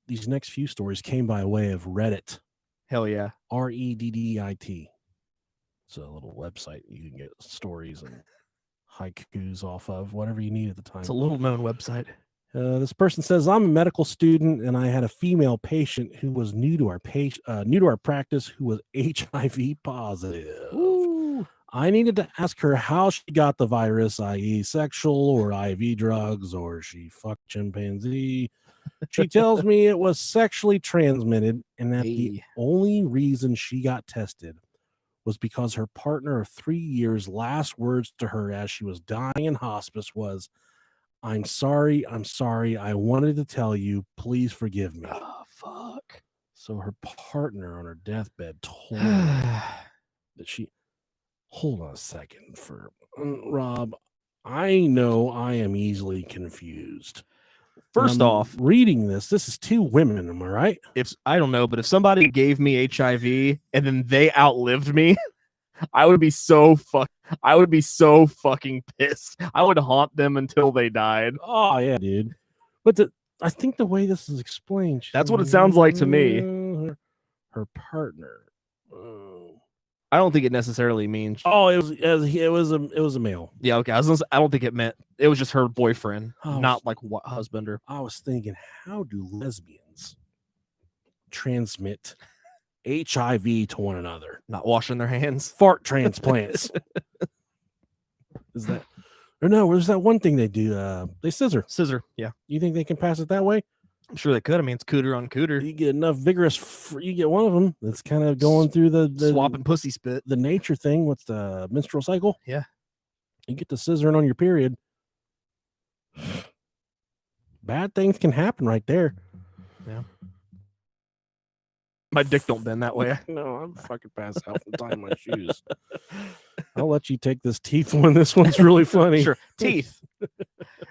these next few stories came by way of Reddit. Hell yeah. Reddit. It's a little website you can get stories and haikus off of, whatever you need at the time. It's a little known website. This person says, I'm a medical student and I had a female patient who was new to our practice who was HIV positive. Ooh. I needed to ask her how she got the virus, i.e. sexual or IV drugs, or she fucked chimpanzee. She tells me it was sexually transmitted and that the only reason she got tested was because her partner of 3 years' last words to her as she was dying in hospice was, I'm sorry. I wanted to tell you. Please forgive me. Oh, fuck. So her partner on her deathbed told her that she... Hold on a second. Rob, I know I am easily confused. First off, reading this is 2 women, am I right? I don't know, but if somebody gave me HIV and then they outlived me, I would be so fucking pissed. I would haunt them until they died. Oh yeah, dude. But I think the way this is explained, that's what it sounds like to me. Her partner. I don't think it necessarily means. Oh, it was a male. Yeah, okay. I don't think it meant it was just her boyfriend, not like what husband or. I was thinking, how do lesbians transmit HIV to one another? Not washing their hands. Fart transplants. Is that? Or no, there's that one thing they do. They scissor. Yeah. You think they can pass it that way? I'm sure they could. I mean, it's cooter on cooter. You get enough vigorous. You get one of them that's kind of going through the swapping pussy spit. The nature thing. What's the menstrual cycle? Yeah. You get the scissoring on your period. Bad things can happen right there. Yeah. My dick don't bend that way. No, I'm fucking passed out from tying my shoes. I'll let you take this teeth one. This one's really funny. Sure. Teeth.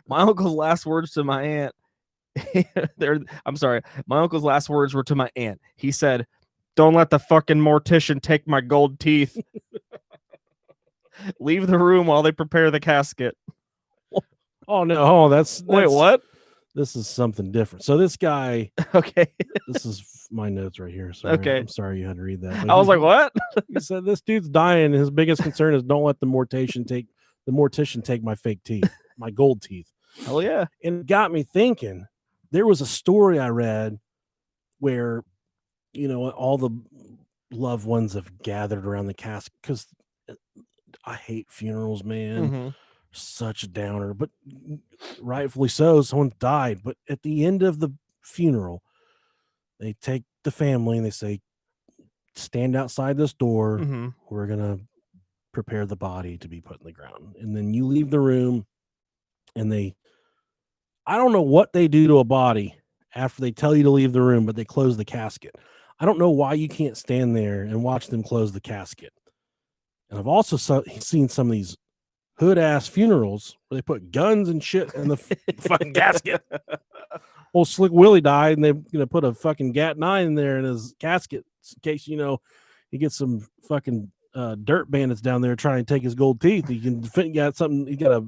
My uncle's last words to my aunt. I'm sorry. My uncle's last words were to my aunt. He said, "Don't let the fucking mortician take my gold teeth. Leave the room while they prepare the casket." Oh no! Oh, that's wait, what? This is something different. So this guy, okay, this is my notes right here. Sorry, okay, I'm sorry you had to read that. I was like, what? He said this dude's dying. His biggest concern is don't let the mortician take my fake teeth, my gold teeth. Hell yeah! And it got me thinking. There was a story I read where, all the loved ones have gathered around the casket because I hate funerals, man. Mm-hmm. Such a downer, but rightfully so. Someone died, but at the end of the funeral, they take the family and they say, stand outside this door. Mm-hmm. We're going to prepare the body to be put in the ground. And then you leave the room and I don't know what they do to a body after they tell you to leave the room, but they close the casket. I don't know why you can't stand there and watch them close the casket. And I've also seen some of these hood ass funerals where they put guns and shit in the fucking casket. Old Slick Willie died and they're gonna put a fucking Gat-9 in there in his casket in case he gets some fucking dirt bandits down there trying to take his gold teeth. He can defend. He got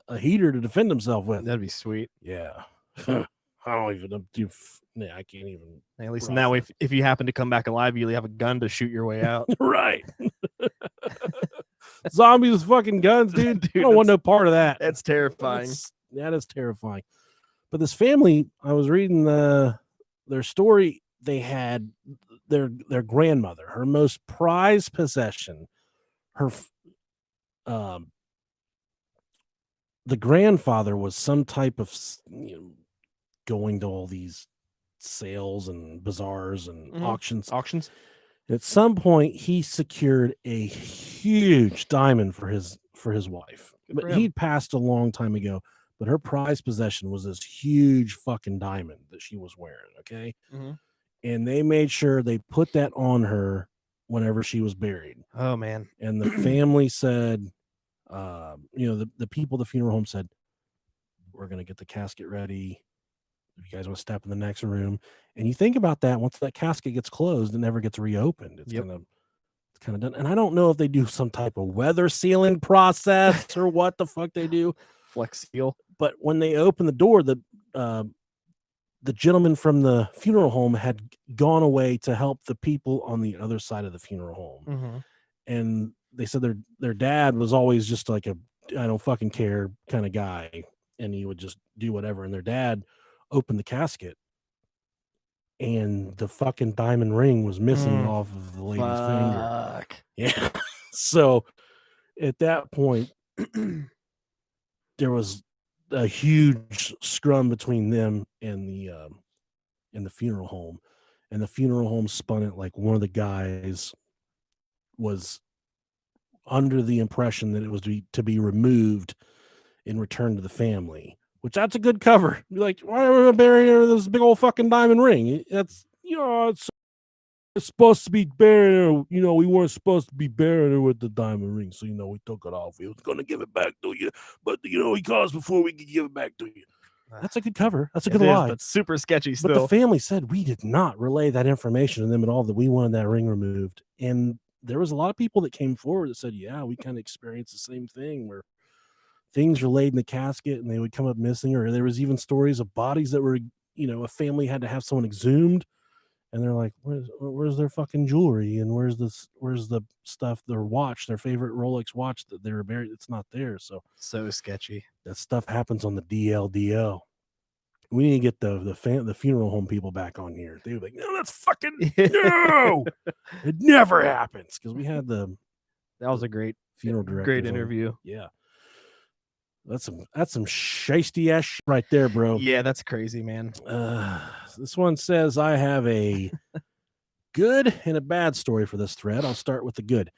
a heater to defend himself with. That'd be sweet. Yeah. I don't even do. I can't even. At least in that way, if you happen to come back alive, you have a gun to shoot your way out. Right. Zombies with fucking guns, dude. I don't want no part of that. That's terrifying. That is terrifying. But this family, I was reading their story. They had their grandmother, her most prized possession. The grandfather was some type of going to all these sales and bazaars and auctions. At some point, he secured a huge diamond for his wife. But he'd passed a long time ago. But her prized possession was this huge fucking diamond that she was wearing. Okay, and they made sure they put that on her whenever she was buried. Oh man! And the family said, the people at the funeral home said, "We're gonna get the casket ready. If you guys want to step in the next room." And you think about that, once that casket gets closed, it never gets reopened. It's kind of done. And I don't know if they do some type of weather sealing process or what the fuck they do. Flex seal. But when they open the door, the gentleman from the funeral home had gone away to help the people on the other side of the funeral home. Mm-hmm. And they said their dad was always just like a I don't fucking care kind of guy, and he would just do whatever. And their dad opened the casket, and the fucking diamond ring was missing off of the lady's finger. Yeah. So at that point, there was a huge scrum between them and the funeral home, and the funeral home spun it like one of the guys was under the impression that it was to be removed and returned to the family, which that's a good cover. Be like, why are we burying this big old fucking diamond ring? That's it's supposed to be buried. We weren't supposed to be burying her with the diamond ring, so we took it off. We was gonna give it back to you, but he calls before we could give it back to you. That's a good cover. That's a good lie. But super sketchy still. But the family said we did not relay that information to them at all, that we wanted that ring removed. And there was a lot of people that came forward that said, yeah, we kind of experienced the same thing, where things were laid in the casket and they would come up missing. Or there was even stories of bodies that were, a family had to have someone exhumed, and they're like, where's their fucking jewelry, and where's the stuff, their watch, their favorite Rolex watch that they were buried? It's not there. So sketchy. That stuff happens on the DLDL. We need to get the funeral home people back on here. They were like, no, that's fucking no. It never happens, because we had that was a great funeral director. Great interview. Yeah. That's some shisty ass shit right there, bro. Yeah, that's crazy, man. This one says, I have a good and a bad story for this thread. I'll start with the good.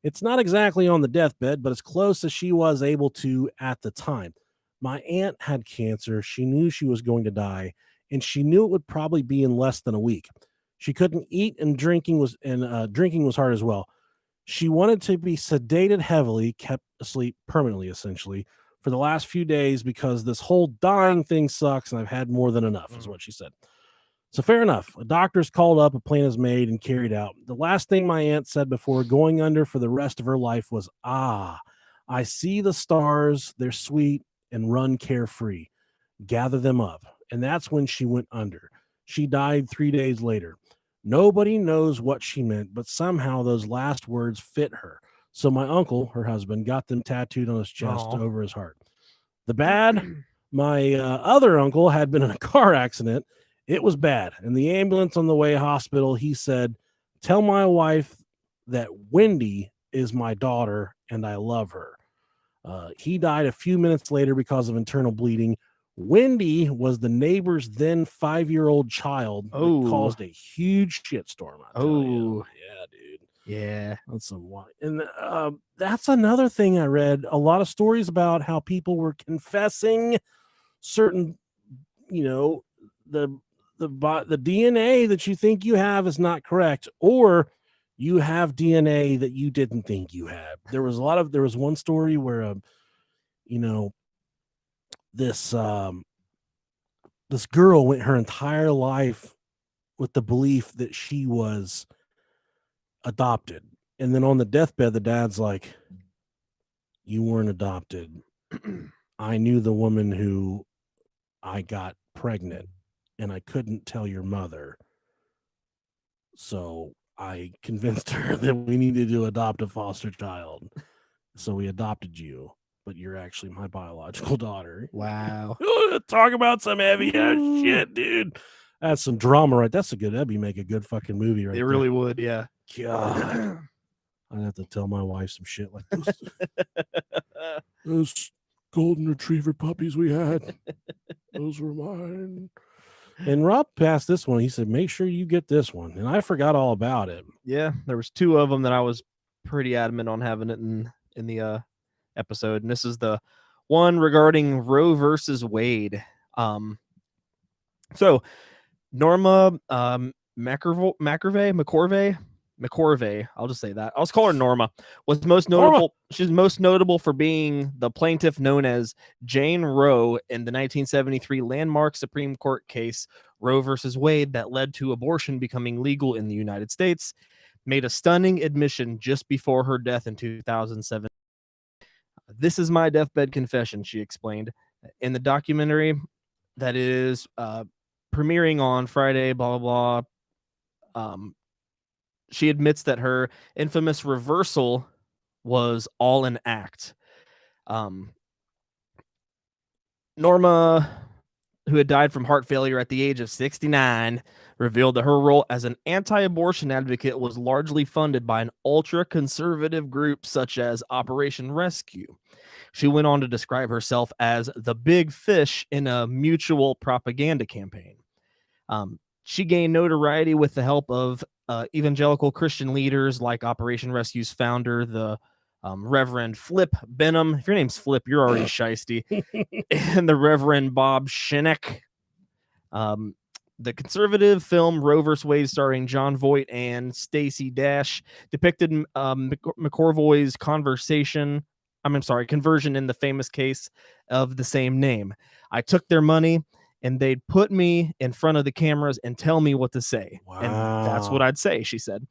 It's not exactly on the deathbed, but as close as she was able to at the time. My aunt had cancer. She knew she was going to die, and she knew it would probably be in less than a week. She couldn't eat, and drinking was hard as well. She wanted to be sedated heavily, kept asleep permanently, essentially, for the last few days, because this whole dying thing sucks, and I've had more than enough, is what she said. So fair enough. A doctor's called up, a plan is made and carried out. The last thing my aunt said before going under for the rest of her life was, I see the stars, they're sweet, and run carefree. Gather them up. And that's when she went under. She died 3 days later. Nobody knows what she meant, but somehow those last words fit her. So my uncle, her husband, got them tattooed on his chest over his heart. The bad, my other uncle had been in a car accident. It was bad. And the ambulance on the way to hospital, he said, tell my wife that Wendy is my daughter and I love her. He died a few minutes later because of internal bleeding. Wendy was the neighbor's then 5-year-old child that caused a huge shitstorm. Yeah, dude. Yeah. That's some wine. And that's another thing I read. A lot of stories about how people were confessing certain, the DNA that you think you have is not correct, or you have DNA that you didn't think you had. There was one story where, this girl went her entire life with the belief that she was adopted. And then on the deathbed, the dad's like, you weren't adopted. I knew the woman who I got pregnant, and I couldn't tell your mother. So I convinced her that we needed to adopt a foster child. So we adopted you, but you're actually my biological daughter. Wow. Talk about some heavy ass shit, dude. That's some drama, right? That'd make a good fucking movie, right? It really would, yeah. God. I'd have to tell my wife some shit like this. Those golden retriever puppies we had, those were mine. And Rob passed this one. He said, make sure you get this one. And I forgot all about it. Yeah, there was 2 of them that I was pretty adamant on having it in the episode. And this is the one regarding Roe versus Wade. So Norma McCorvey, I'll just say that. I'll just call her Norma. Was most notable. She's most notable for being the plaintiff known as Jane Roe in the 1973 landmark Supreme Court case Roe versus Wade that led to abortion becoming legal in the United States. Made a stunning admission just before her death in 2007. This is my deathbed confession, she explained in the documentary that is premiering on Friday, blah, blah, blah. She admits that her infamous reversal was all an act. Norma, who had died from heart failure at the age of 69, revealed that her role as an anti-abortion advocate was largely funded by an ultra-conservative group such as Operation Rescue. She went on to describe herself as the big fish in a mutual propaganda campaign. She gained notoriety with the help of evangelical Christian leaders like Operation Rescue's founder, the Reverend Flip Benham. If your name's Flip, you're already shiesty. And the Reverend Bob Shinnick. The conservative film Roe vs. Wade, starring John Voight and Stacey Dash, depicted McCorvey's conversion in the famous case of the same name. I took their money and they'd put me in front of the cameras and tell me what to say. Wow. And that's what I'd say, she said.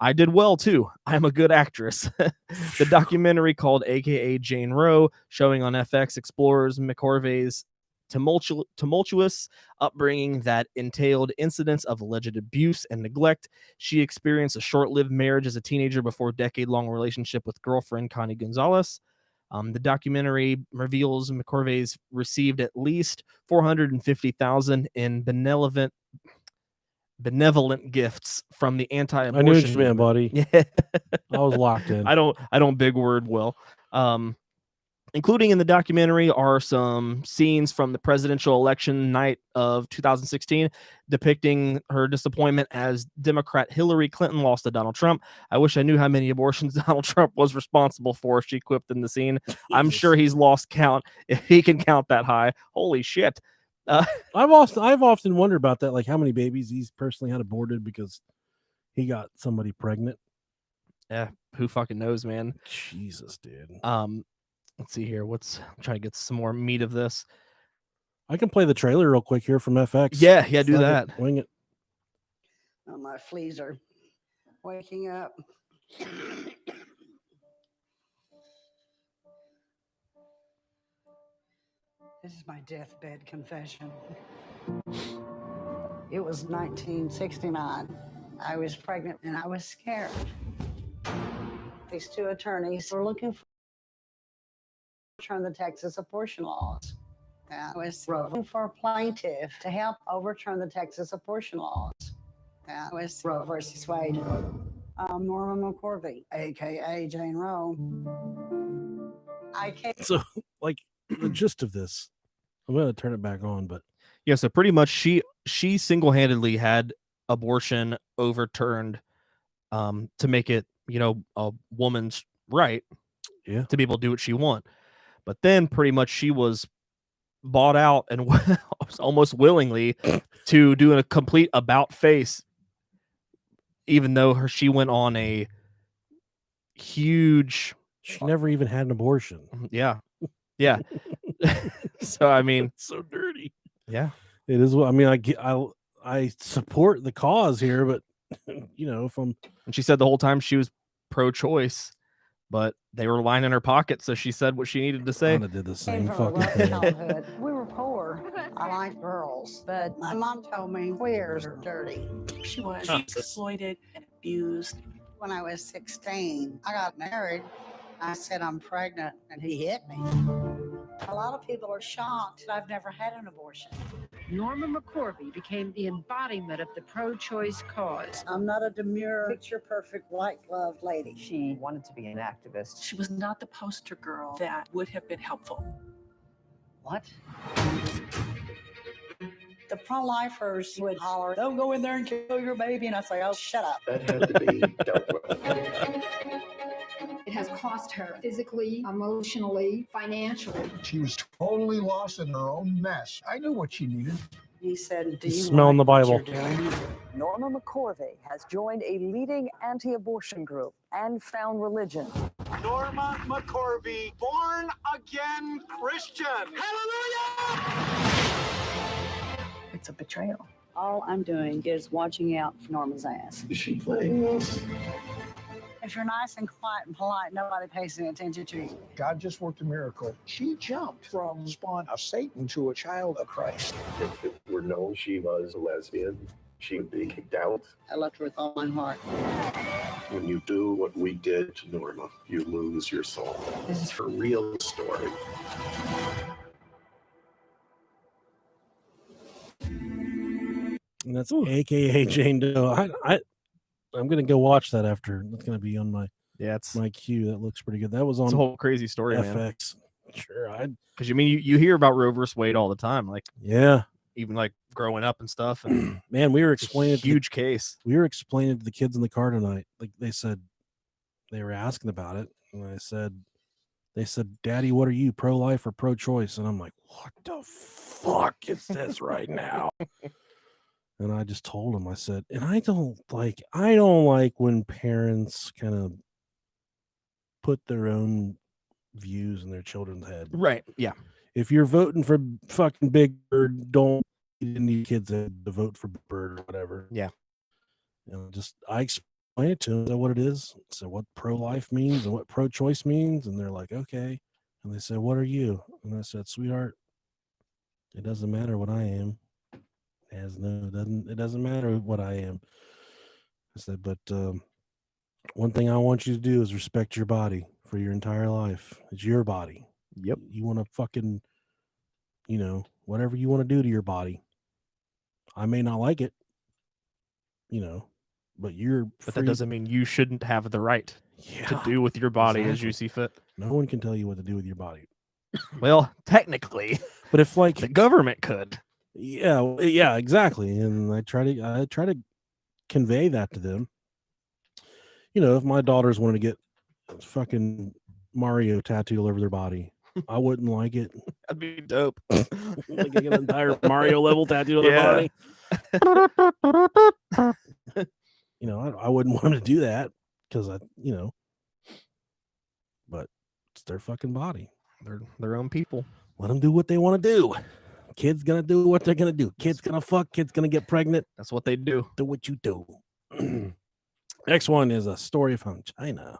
I did well, too. I'm a good actress. The documentary called AKA Jane Roe, showing on FX, explores McCorvey's tumultuous upbringing that entailed incidents of alleged abuse and neglect. She experienced a short-lived marriage as a teenager before a decade-long relationship with girlfriend Connie Gonzalez. The documentary reveals McCorvey's received at least $450,000 in benevolent gifts from the anti-abortion. I knew what you meant, buddy. Yeah. I was locked in. I don't big word well. Including in the documentary are some scenes from the presidential election night of 2016, depicting her disappointment as Democrat Hillary Clinton lost to Donald Trump. I wish I knew how many abortions Donald Trump was responsible for, she quipped in the scene. I'm sure he's lost count if he can count that high. Holy shit. I've often wondered about that, like how many babies he's personally had aborted because he got somebody pregnant. Yeah, who fucking knows, man? Jesus, dude. Let's see here. I'm trying to get some more meat of this. I can play the trailer real quick here from FX. Yeah, do that. Wing it. Oh, my fleas are waking up. This is my deathbed confession. It was 1969. I was pregnant and I was scared. These two attorneys were looking for overturn the Texas abortion laws. I was looking for a plaintiff to help overturn the Texas abortion laws. I was Roe versus Wade. I'm Norma McCorvey, aka Jane Roe. So, like, the gist of this, I'm going to turn it back on, but yeah, so pretty much she single-handedly had abortion overturned to make it, a woman's right to be able to do what she want. But then pretty much she was bought out and almost willingly to do a complete about face, even though she went on a huge... She never even had an abortion. Yeah. So, I mean... It's so dirty. Yeah. It is. I mean, I support the cause here, but, if I'm... And she said the whole time she was pro-choice, but they were lining her pocket, so she said what she needed to say. I did the same from fucking a rough thing. childhood. We were poor. I like girls, but my mom told me queers are dirty. She was exploited and abused. When I was 16, I got married. I said I'm pregnant, and he hit me. A lot of people are shocked that I've never had an abortion. Norma McCorvey became the embodiment of the pro-choice cause. I'm not a demure, picture-perfect, white-gloved lady. She wanted to be an activist. She was not the poster girl that would have been helpful. What? The pro-lifers would holler, "Don't go in there and kill your baby," and I'd say, "Oh, shut up." That had to be dealt with. It has cost her physically, emotionally, financially. She was totally lost in her own mess. I knew what she needed. He said, "Do you Smell in the like Bible." what you're doing?" Norma McCorvey has joined a leading anti-abortion group and found religion. Norma McCorvey, born again Christian. Hallelujah! It's a betrayal. All I'm doing is watching out for Norma's ass. Is she playing us? If you're nice and quiet and polite, nobody pays any attention to you. God just worked a miracle. She jumped from spawn of Satan to a child of Christ. If it were were known she was a lesbian, she would be kicked out. I loved her with all my heart. When you do what we did to Norma, you lose your soul. This is a real story. And that's AKA Jane Doe. I'm gonna go watch that after. That's gonna be on my it's my queue. That looks pretty good. That was on it's a whole crazy story, man. FX. Sure, Because you mean you hear about Roe versus Wade all the time, like yeah, even like growing up and stuff. And man, we were it's a explaining huge case. We were explaining to the kids in the car tonight. Like they said, they were asking about it, and they said, "Daddy, what are you, pro-life or pro-choice?" And I'm like, "What the fuck is this right now?" And I just told them, I said, and I don't like when parents kind of put their own views in their children's head. Right. Yeah. If you're voting for fucking Big Bird, don't need kids to vote for Big Bird or whatever. Yeah. And I explain it to them what it is. So what pro-life means and what pro-choice means. And they're like, okay. And they said, what are you? And I said, sweetheart, it doesn't matter what I am. It doesn't matter what I am. I said, but one thing I want you to do is respect your body for your entire life. It's your body. Yep. You want to fucking, whatever you want to do to your body. I may not like it, but But that doesn't mean you shouldn't have the right to do with your body as you see fit. No one can tell you what to do with your body. Well, technically, but if like the government could. Yeah, exactly. And I try to convey that to them. If my daughters wanted to get fucking Mario tattooed all over their body, I wouldn't like it. That'd be dope. Like an entire Mario level tattoo on their body. I wouldn't want them to do that because but it's their fucking body. They're their own people. Let them do what they want to do. Kids gonna do what they're gonna do. Kids gonna fuck. Kids gonna get pregnant. That's what they do. Do what you do. Next one is a story from China.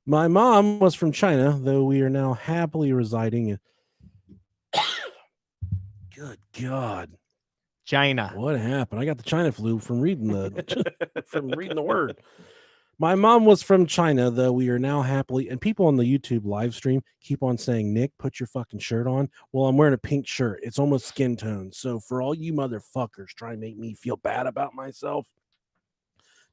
My mom was from China, though we are now happily residing in. Good God, China. What happened? I got the China flu from reading the word. My mom was from China, though we are now happily, and people on the YouTube live stream keep on saying, Nick, put your fucking shirt on. Well, I'm wearing a pink shirt. It's almost skin tone. So for all you motherfuckers trying to make me feel bad about myself,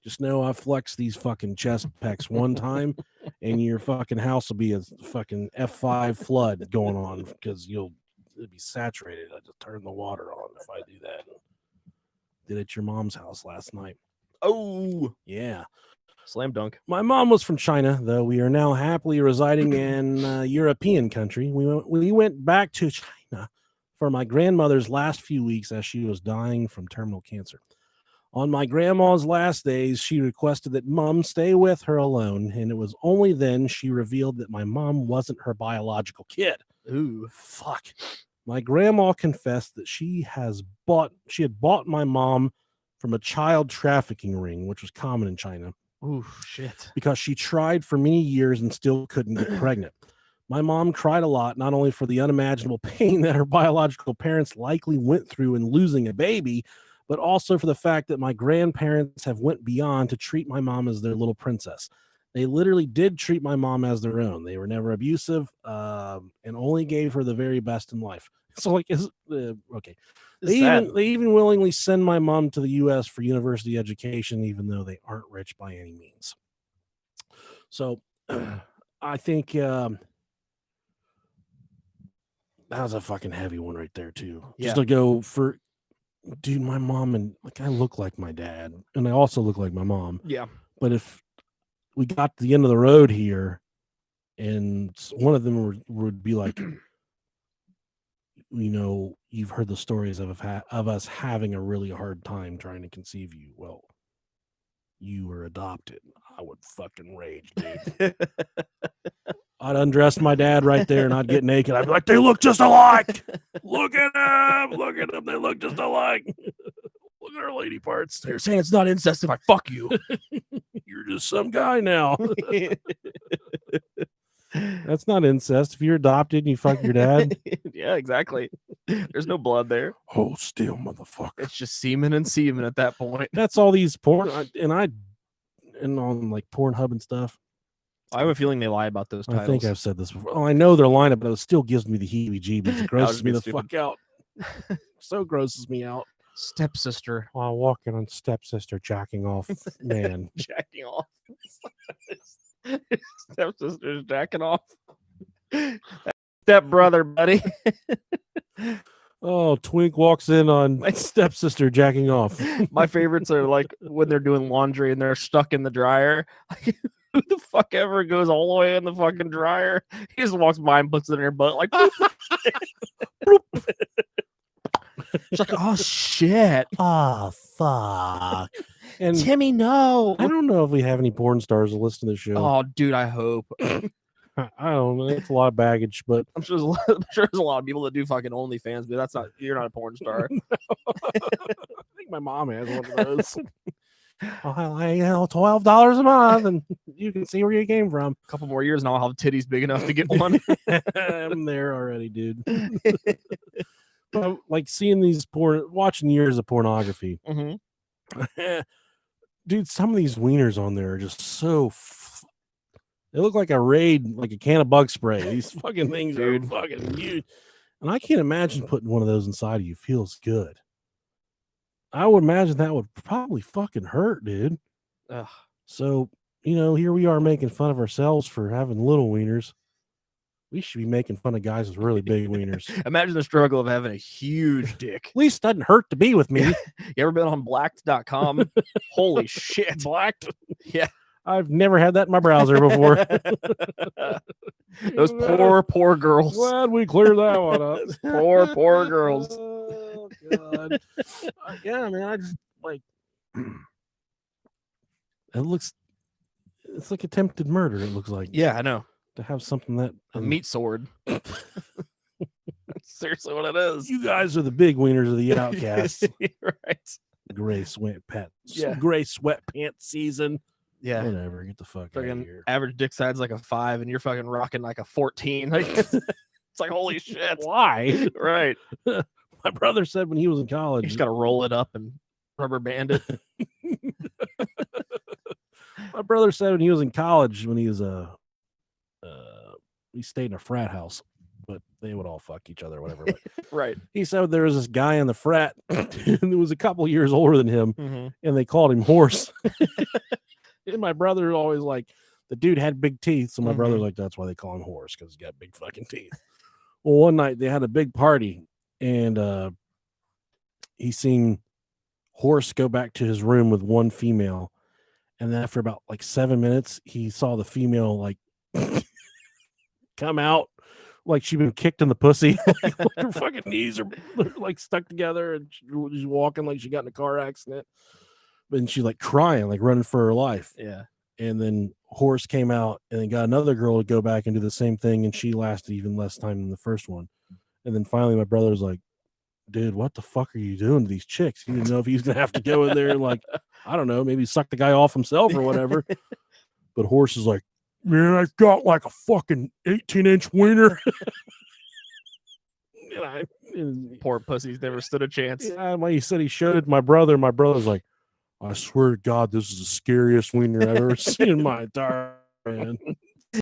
just know I flex these fucking chest pecs one time and your fucking house will be a fucking F5 flood going on because it'll be saturated. I just turn the water on if I do that. Did it at your mom's house last night. Oh, yeah. Slam dunk. My mom was from China, though we are now happily residing in a European country. We went back to China for my grandmother's last few weeks as she was dying from terminal cancer. On my grandma's last days, she requested that Mom stay with her alone, and it was only then she revealed that my mom wasn't her biological kid. Ooh, fuck. My grandma confessed that she had bought my mom from a child trafficking ring, which was common in China. Ooh, shit. Because she tried for many years and still couldn't get pregnant. My mom cried a lot, not only for the unimaginable pain that her biological parents likely went through in losing a baby, but also for the fact that my grandparents have went beyond to treat my mom as their little princess. They literally did treat my mom as their own. They were never abusive and only gave her the very best in life. So like, okay. They even willingly send my mom to the U.S. for university education, even though they aren't rich by any means. So I think that was a fucking heavy one right there too. Just to go for, dude, my mom and like I look like my dad, and I also look like my mom. Yeah. But if we got to the end of the road here, and one of them would be like, you've heard the stories of us having a really hard time trying to conceive you. Well, you were adopted. I would fucking rage, dude. I'd undress my dad right there and I'd get naked. I'd be like, they look just alike. Look at them. Look at them. They look just alike. Look at our lady parts. They're saying it's not incest if I fuck you. You're just some guy now. That's not incest. If you're adopted and you fuck your dad. Yeah, exactly. There's no blood there. Hold still, motherfucker. It's just semen and semen at that point. That's all these porn and on like Pornhub and stuff. I have a feeling they lie about those titles. I think I've said this before. Oh, I know they're lying, but it still gives me the heebie-jeebies. It grosses me the fuck out. So grosses me out. Stepsister. While walking on stepsister jacking off, man. Jacking off. Stepsister's jacking off. Step brother, buddy. Oh, Twink walks in on my stepsister jacking off. My favorites are like when they're doing laundry and they're stuck in the dryer. Who the fuck ever goes all the way in the fucking dryer? He just walks by and puts it in her butt like She's like, oh shit. Oh fuck. And Timmy, no. I don't know if we have any porn stars that listen to the show. Oh, dude, I hope. I don't know. It's a lot of baggage, but I'm sure there's a lot of people that do fucking OnlyFans, but you're not a porn star. I think my mom has one of those. $12 a month, and you can see where you came from. A couple more years and I'll have titties big enough to get one. I'm there already, dude. But like seeing these watching years of pornography. Mm-hmm. Dude, some of these wieners on there are just so. They look like a can of bug spray. These fucking things are fucking huge. And I can't imagine putting one of those inside of you. Feels good. I would imagine that would probably fucking hurt, dude. Ugh. So, here we are making fun of ourselves for having little wieners. We should be making fun of guys with really big wieners. Imagine the struggle of having a huge dick. At least it doesn't hurt to be with me. You ever been on blacked.com? Holy shit. Blacked? Yeah. I've never had that in my browser before. Those poor girls. Glad we cleared that one up. poor girls. Oh, God. Yeah, man, I just like it's like attempted murder. It looks like. Yeah, I know. To have something that a meat sword. That's seriously what it is. You guys are the big wieners of the outcasts. Right. Gray sweatpants. Yeah. Gray sweatpants season. Yeah. Whatever. Get the fuck out of here. Average dick size like a 5, and you're fucking rocking like a 14. Like, it's like, holy shit. Why? Right. My brother said when he was in college. You just got to roll it up and rubber band it. My brother said when he was in college, when he was he stayed in a frat house, but they would all fuck each other or whatever. But right. He said there was this guy in the frat and it was a couple years older than him, mm-hmm. and they called him Horse. And my brother always like, the dude had big teeth, so my mm-hmm. brother's like, that's why they call him Horse, because he's got big fucking teeth. Well, one night they had a big party, and he seen Horse go back to his room with one female, and then after about like 7 minutes, he saw the female like come out like she'd been kicked in the pussy. Like her fucking knees are like stuck together, and she's walking like she got in a car accident. And she's like crying, like running for her life. Yeah. And then Horse came out and then got another girl to go back and do the same thing, and she lasted even less time than the first one. And then finally my brother was like, dude, what the fuck are you doing to these chicks? He didn't know if he was gonna have to go in there and like, I don't know, maybe suck the guy off himself or whatever. But Horse is like, man, I've got like a fucking 18-inch wiener. Poor pussies never stood a chance. Yeah, he said he showed it to my brother. My brother's like, I swear to God, this is the scariest wiener I've ever seen in my entire man.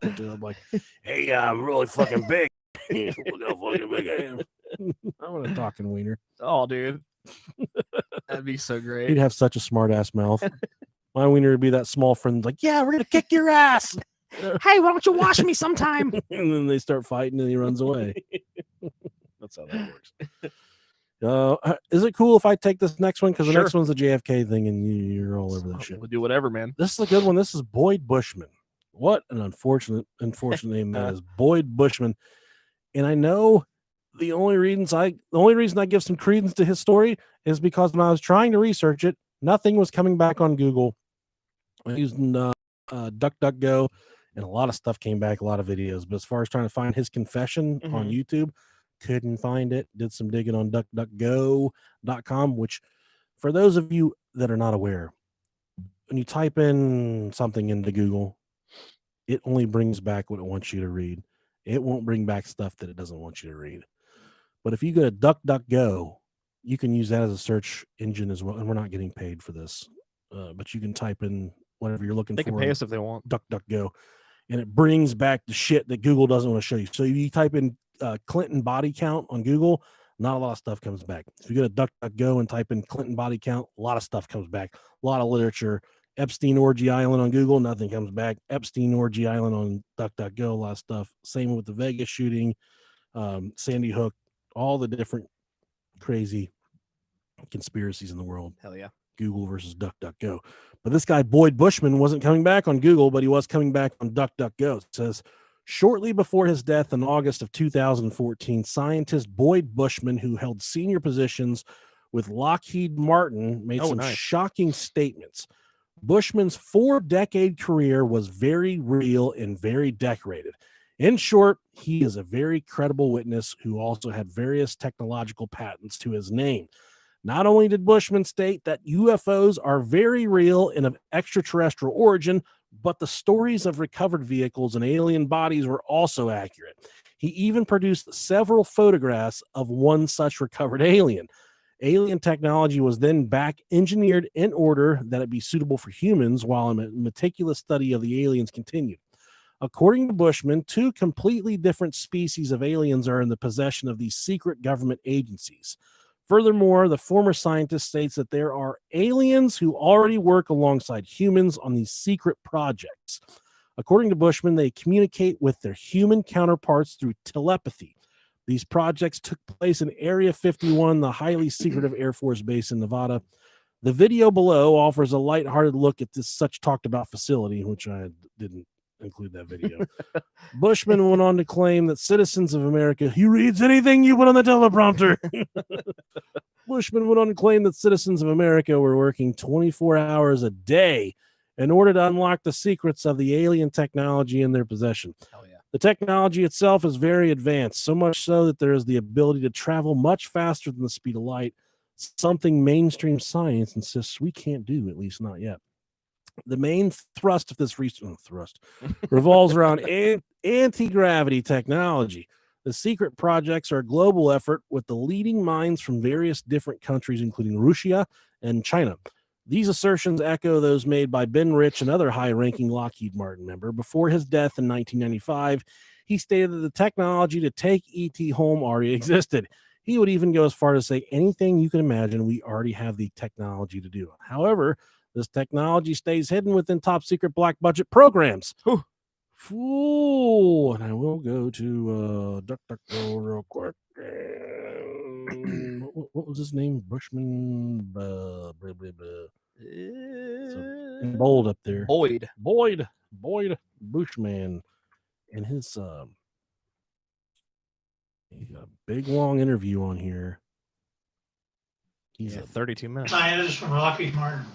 I'm like, hey, I'm really fucking big. Look how fucking big I am. I want a talking wiener. Oh, dude. That'd be so great. He'd have such a smart ass mouth. My wiener would be that small friend, like, yeah, we're gonna kick your ass. Hey, why don't you wash me sometime? And then they start fighting and he runs away. That's how that works. Is it cool if I take this next one? Because the next one's the JFK thing, and you're all over that shit. We'll do whatever, man. This is a good one. This is Boyd Bushman. What an unfortunate name that is. Boyd Bushman. And I know the only reason I give some credence to his story is because when I was trying to research it, nothing was coming back on Google. I used DuckDuckGo, and a lot of stuff came back, a lot of videos. But as far as trying to find his confession on YouTube, couldn't find it. Did some digging on duckduckgo.com, which for those of you that are not aware, when you type in something into Google, it only brings back what it wants you to read. It won't bring back stuff that it doesn't want you to read. But if you go to DuckDuckGo, you can use that as a search engine as well. And we're not getting paid for this, but you can type in whatever you're looking They for. can pay us if they want. DuckDuckGo, and it brings back the shit that Google doesn't want to show you. So if you type in Clinton body count on Google, not a lot of stuff comes back. If you go to DuckDuckGo and type in Clinton body count, a lot of stuff comes back. A lot of literature. Epstein Orgy Island on Google, nothing comes back. Epstein Orgy Island on DuckDuckGo, a lot of stuff. Same with the Vegas shooting, Sandy Hook, all the different crazy conspiracies in the world. Hell yeah. Google versus DuckDuckGo. But this guy, Boyd Bushman, wasn't coming back on Google, but he was coming back on DuckDuckGo. It says, shortly before his death in August of 2014, scientist Boyd Bushman, who held senior positions with Lockheed Martin, made some shocking statements. Bushman's 4-decade career was very real and very decorated. In short, he is a very credible witness who also had various technological patents to his name. Not only did Bushman state that UFOs are very real and of extraterrestrial origin, but the stories of recovered vehicles and alien bodies were also accurate. He even produced several photographs of one such recovered alien. Alien technology was then back engineered in order that it be suitable for humans, while a meticulous study of the aliens continued. According to Bushman, 2 completely different species of aliens are in the possession of these secret government agencies. Furthermore, the former scientist states that there are aliens who already work alongside humans on these secret projects. According to Bushman, they communicate with their human counterparts through telepathy. These projects took place in Area 51, the highly secretive Air Force base in Nevada. The video below offers a lighthearted look at this such talked about facility, which I didn't include that video. Bushman went on to claim that citizens of America, he reads anything you put on the teleprompter. Bushman went on to claim that citizens of America were working 24 hours a day in order to unlock the secrets of the alien technology in their possession. Hell yeah. The technology itself is very advanced, so much so that there is the ability to travel much faster than the speed of light, something mainstream science insists we can't do, at least not yet. The main thrust of this revolves around anti-gravity technology. The secret projects are a global effort with the leading minds from various different countries, including Russia and China. These assertions echo those made by Ben Rich, another high-ranking Lockheed Martin member. Before his death in 1995, he stated that the technology to take ET home already existed. He would even go as far as to say anything you can imagine, we already have the technology to do. However, this technology stays hidden within top secret black budget programs. Ooh, and I will go to DuckDuckGo real quick. What was his name? Bushman. Blah, blah, blah, blah. So, in bold up there. Boyd Bushman. And his he got a big long interview on here. He's 32 minutes. Scientist from Lockheed Martin.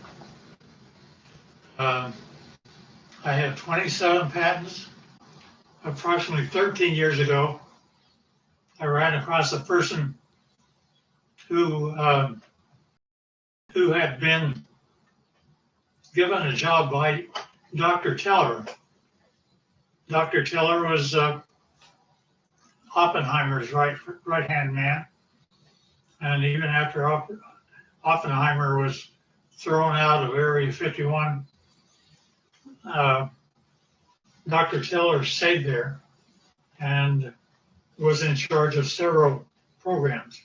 I have 27 patents. Approximately 13 years ago, I ran across a person who had been given a job by Dr. Teller. Dr. Teller was Oppenheimer's right-hand man. And even after Oppenheimer was thrown out of Area 51, Dr. Teller stayed there and was in charge of several programs.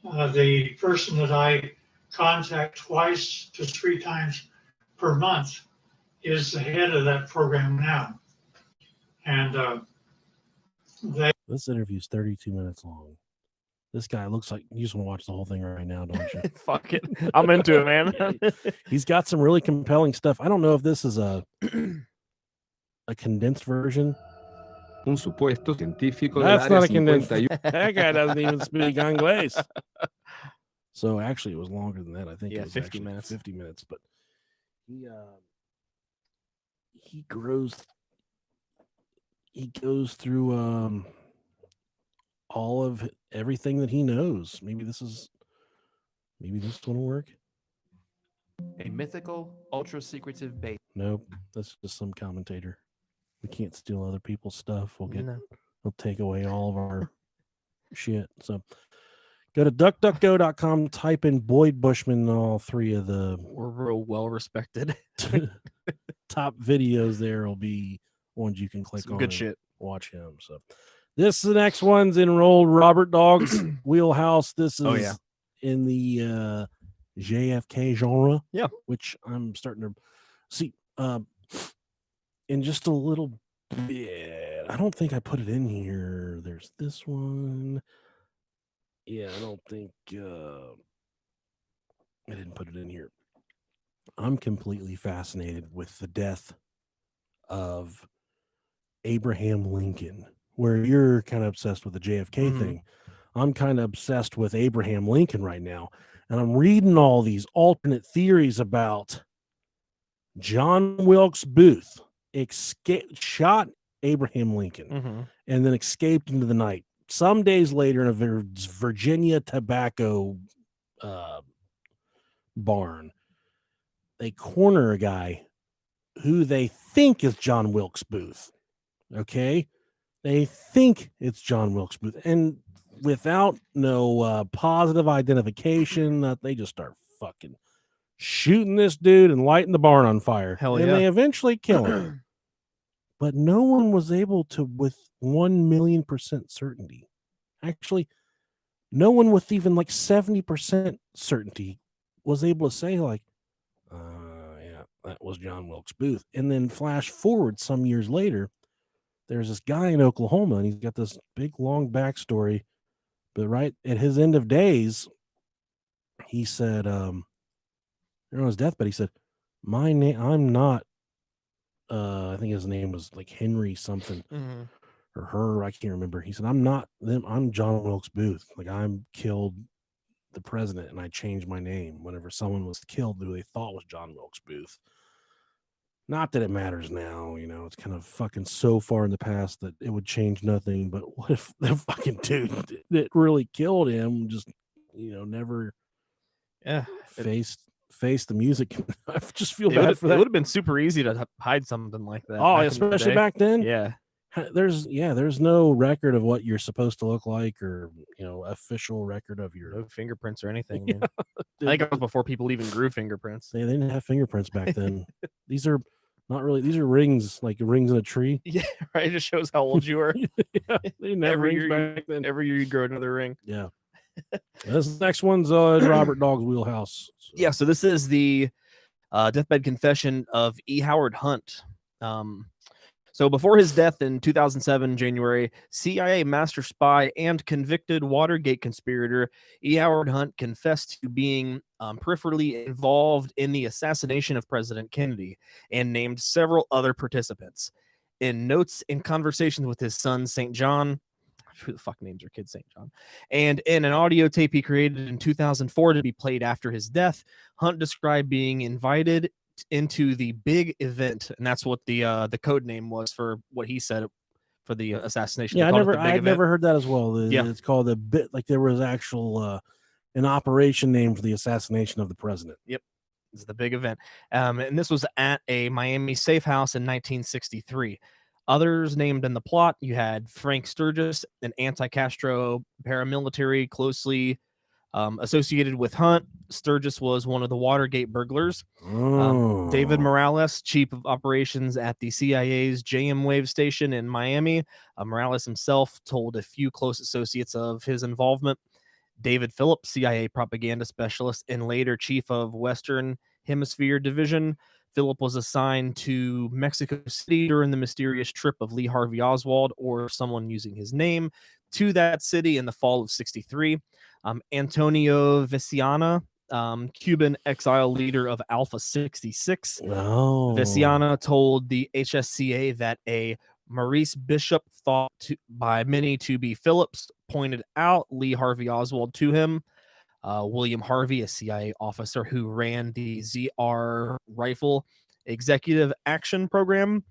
The person that I contact 2 to 3 times per month is the head of that program now. And this interview is 32 minutes long. This guy looks like you just want to watch the whole thing right now, don't you? Fuck it. I'm into it, man. He's got some really compelling stuff. I don't know if this is a condensed version. Un supuesto científico That's del not área a condensed. 51. That guy doesn't even speak English. So actually, it was longer than that. I think it was 50 minutes. 50 minutes, but he goes through all of everything that he knows. Maybe this will work. A mythical, ultra-secretive base. Nope, that's just some commentator. We can't steal other people's stuff. We'll take away all of our shit. So go to duckduckgo.com, type in Boyd Bushman, and all three of the We're real well respected. top videos there will be ones you can click Some on. good and shit. Watch him. So this the next one's enrolled Robert Dogg's wheelhouse. This is Oh, yeah. in the JFK genre. Yeah. Which I'm starting to see in just a little bit. I don't think I put it in here. There's this one. Yeah, I don't think I didn't put it in here. I'm completely fascinated with the death of Abraham Lincoln, where you're kind of obsessed with the JFK thing. I'm kind of obsessed with Abraham Lincoln right now. And I'm reading all these alternate theories about John Wilkes Booth shot Abraham Lincoln and then escaped into the night. Some days later in a Virginia tobacco barn, they corner a guy who they think is John Wilkes Booth. Okay? They think it's John Wilkes Booth. And without no positive identification, they just start fucking shooting this dude and lighting the barn on fire. Hell and yeah. they eventually kill him. But no one was able to, with 1,000,000% certainty. Actually, no one with even like 70% certainty was able to say, like, yeah, that was John Wilkes Booth. And then flash forward some years later, there's this guy in Oklahoma, and he's got this big, long backstory. But right at his end of days, he said, on his deathbed, he said, my name, I'm not, I think his name was like Henry something or her, I can't remember. He said, I'm not them, I'm John Wilkes Booth. Like, I'm killed the president, and I changed my name whenever someone was killed who they thought was John Wilkes Booth. Not that it matters now, it's kind of fucking so far in the past that it would change nothing. But what if the fucking dude that really killed him just, never faced the music? I just feel bad for that. It would have been super easy to hide something like that. Oh, especially back then. Yeah. There's no record of what you're supposed to look like, or official record of your no fingerprints or anything. Yeah. I think it was before people even grew fingerprints. They didn't have fingerprints back then. These are not really. These are rings, like rings in a tree. Yeah, right. It just shows how old you were. Yeah, they didn't have rings back then. Every year you grow another ring. Yeah. This next one's Robert Dogg's wheelhouse. So. Yeah. So this is the deathbed confession of E. Howard Hunt. So before his death in 2007, January, CIA master spy and convicted Watergate conspirator E. Howard Hunt confessed to being peripherally involved in the assassination of President Kennedy and named several other participants. In notes and conversations with his son, St. John, who the fuck names their kid St. John, and in an audio tape he created in 2004 to be played after his death, Hunt described being invited into the big event, and that's what the code name was for what he said for the assassination. Yeah, I'd never heard that as well. It's called a bit, like there was actual an operation name for the assassination of the president. Yep, it's the big event, and this was at a Miami safe house in 1963. Others named in the plot, you had Frank Sturgis, an anti-Castro paramilitary closely associated with Hunt. Sturgis was one of the Watergate burglars. David Morales, chief of operations at the CIA's JM Wave station in Miami. Morales himself told a few close associates of his involvement. David Phillips, CIA propaganda specialist and later chief of Western Hemisphere Division. Philip was assigned to Mexico City during the mysterious trip of Lee Harvey Oswald, or someone using his name, to that city in the fall of '63. Antonio Veciana, Cuban exile leader of Alpha 66. Veciana told the HSCA that a Maurice Bishop, thought by many to be Phillips, pointed out Lee Harvey Oswald to him. William Harvey, a CIA officer who ran the ZR rifle executive action program.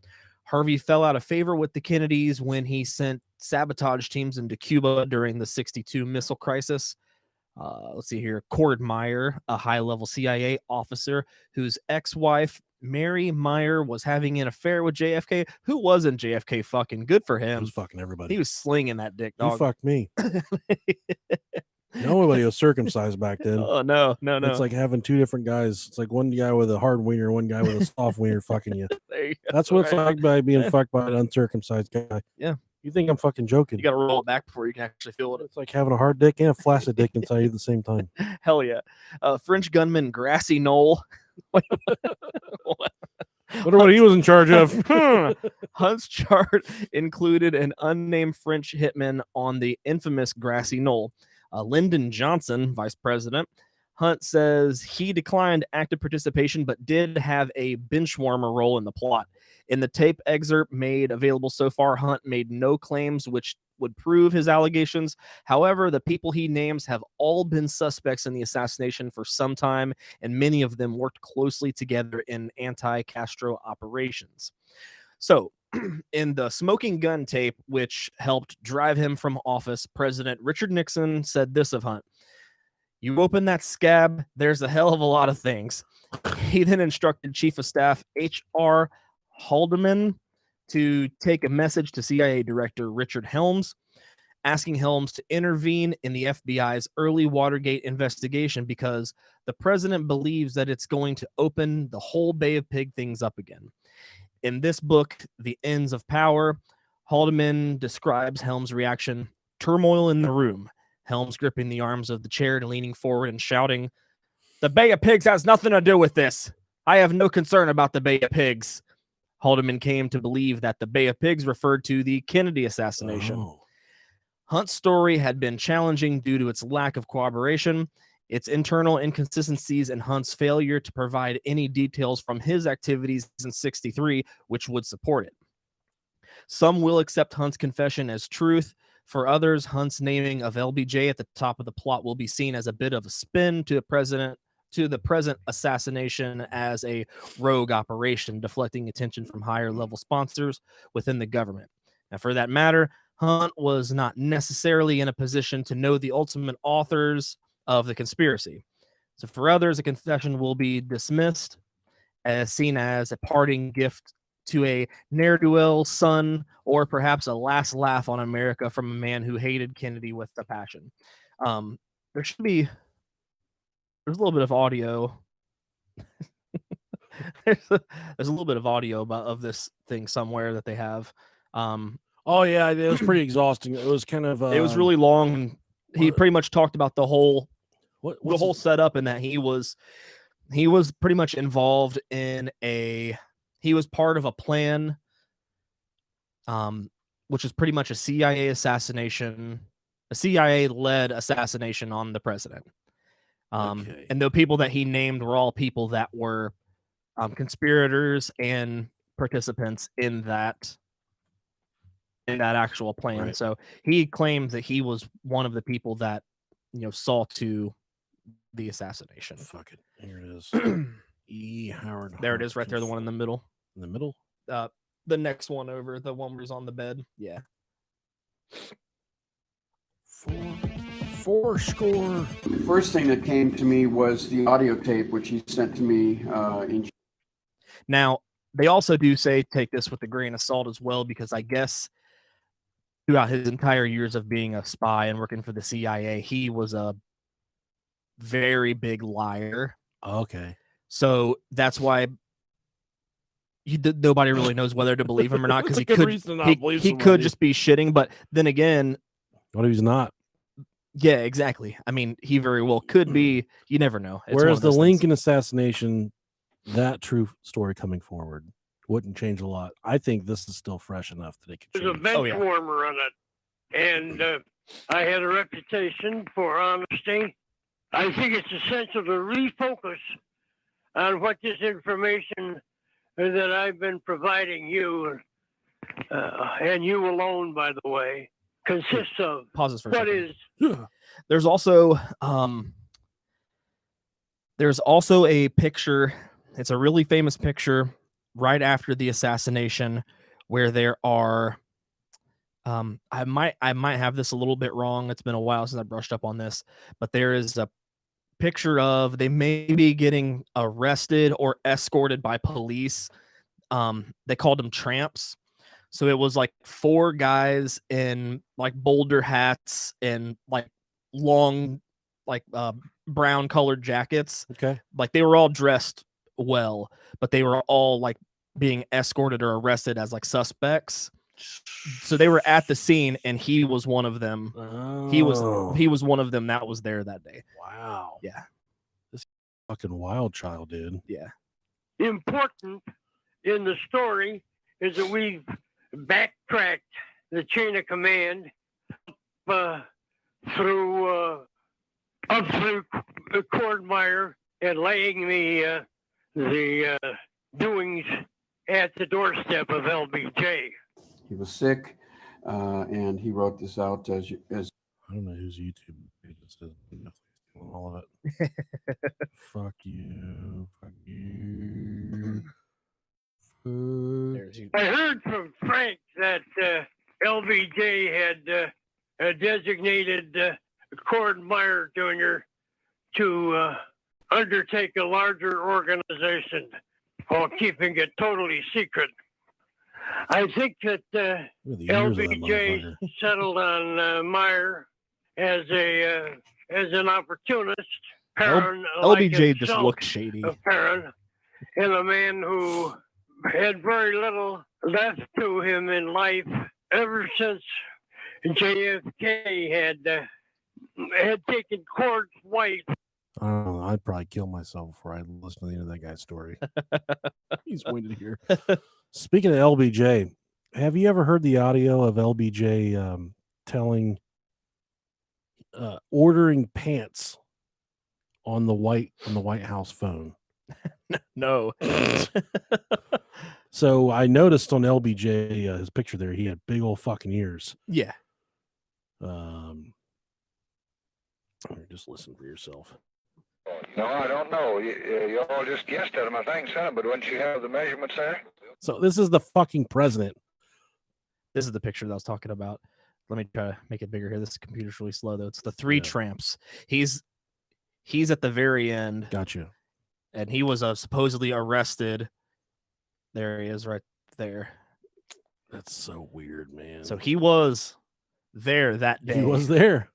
Harvey fell out of favor with the Kennedys when he sent sabotage teams into Cuba during the '62 missile crisis. Let's see here. Cord Meyer, a high-level CIA officer whose ex-wife Mary Meyer was having an affair with JFK. Who wasn't JFK fucking? Good for He him. was fucking everybody. He was slinging that dick, You dog. fucked me. Nobody was circumcised back then. Oh, no. It's like having two different guys. It's like one guy with a hard wiener, one guy with a soft wiener fucking you. There you go. That's what it's Right. like by being fucked by an uncircumcised guy. Yeah. You think I'm fucking joking? You got to roll it back before you can actually feel it. It's like having a hard dick and a flaccid dick inside you at the same time. Hell yeah. French gunman Grassy Knoll. Wonder what he was in charge of. Hunt's chart included an unnamed French hitman on the infamous Grassy Knoll. Lyndon Johnson, vice president. Hunt says he declined active participation, but did have a benchwarmer role in the plot. In the tape excerpt made available so far, Hunt made no claims which would prove his allegations. However, the people he names have all been suspects in the assassination for some time, and many of them worked closely together in anti-Castro operations. So, in the smoking gun tape, which helped drive him from office, President Richard Nixon said this of Hunt: "You open that scab, there's a hell of a lot of things." He then instructed Chief of Staff H.R. Haldeman to take a message to CIA Director Richard Helms, asking Helms to intervene in the FBI's early Watergate investigation because the president believes that it's going to open the whole Bay of Pig things up again. In this book, The Ends of Power, Haldeman describes Helms' reaction: turmoil in the room, Helms gripping the arms of the chair and leaning forward and shouting, "The Bay of Pigs has nothing to do with this. I have no concern about the Bay of Pigs." Haldeman came to believe that the Bay of Pigs referred to the Kennedy assassination. Oh. Hunt's story had been challenging due to its lack of corroboration, its internal inconsistencies, and Hunt's failure to provide any details from his activities in '63, which would support it. Some will accept Hunt's confession as truth. For others, Hunt's naming of LBJ at the top of the plot will be seen as a bit of a spin to the present assassination as a rogue operation, deflecting attention from higher level sponsors within the government. And for that matter, Hunt was not necessarily in a position to know the ultimate authors of the conspiracy. So for others, a confession will be dismissed as seen as a parting gift to a ne'er-do-well son, or perhaps a last laugh on America from a man who hated Kennedy with a passion. There's a little bit of audio. there's a little bit of audio of this thing somewhere that they have. Oh yeah, it was pretty exhausting. It was kind of it was really long. And he pretty much talked about the whole setup, and that he was pretty much involved in he was part of a plan, which is pretty much a CIA assassination, a CIA-led assassination on the president. And the people that he named were all people that were conspirators and participants in that actual plan. Right. So he claimed that he was one of the people that saw to the assassination. Fuck it. Here it is. E. Howard. There it is, right there, the one in the middle. In the middle? The next one over, the one where he's on the bed. Yeah. Fourscore. First thing that came to me was the audio tape, which he sent to me in. Now, they also do say take this with a grain of salt as well, because I guess throughout his entire years of being a spy and working for the CIA, he was a very big liar. Okay. So that's why nobody really knows whether to believe him or not, because he could just be shitting. But then again, what if he's not? Yeah, exactly. I mean, he very well could be. You never know. Whereas the Lincoln assassination, that true story coming forward wouldn't change a lot. I think this is still fresh enough that it could change. There's a bench warmer on it, and I had a reputation for honesty. I think it's essential to refocus on what this information that I've been providing you, and you alone, by the way, consists of. Pauses for a what second. is. There's also a picture. It's a really famous picture right after the assassination, where there are. I might have this a little bit wrong. It's been a while since I brushed up on this, but there is a picture of they may be getting arrested or escorted by police. They called them tramps. So it was like 4 guys in like boulder hats and like long, like brown colored jackets. Okay. Like they were all dressed well, but they were all like being escorted or arrested as like suspects. So they were at the scene, and he was one of them. He was one of them that was there that day. Wow. Yeah. This fucking wild child, dude. Yeah. Important in the story is that we've backtracked the chain of command through Cordmeyer and laying the doings at the doorstep of LBJ. He was sick, and he wrote this out as I don't know whose YouTube page this is. All of it. Fuck you. Fuck you. I heard from Frank that LBJ had designated Cordmeyer Jr. to undertake a larger organization while keeping it totally secret. I think that LBJ settled on Meyer as an opportunist, LBJ just looked shady. And a man who had very little left to him in life ever since JFK had taken Cord's wife. I don't know. I'd probably kill myself before I listen to the end of that guy's story. He's waiting here. Speaking of LBJ, have you ever heard the audio of LBJ ordering pants on the White House phone? No. So I noticed on LBJ his picture there, he had big old fucking ears. Yeah. Just listen for yourself. No, I don't know. You all just guessed at him, I think, son, but wouldn't you have the measurements there? So this is the fucking president. This is the picture that I was talking about. Let me try to make it bigger here. This computer's really slow, though. It's the 3 tramps. He's at the very end. Gotcha. And he was supposedly arrested. There he is right there. That's so weird, man. So he was there that day. He was there.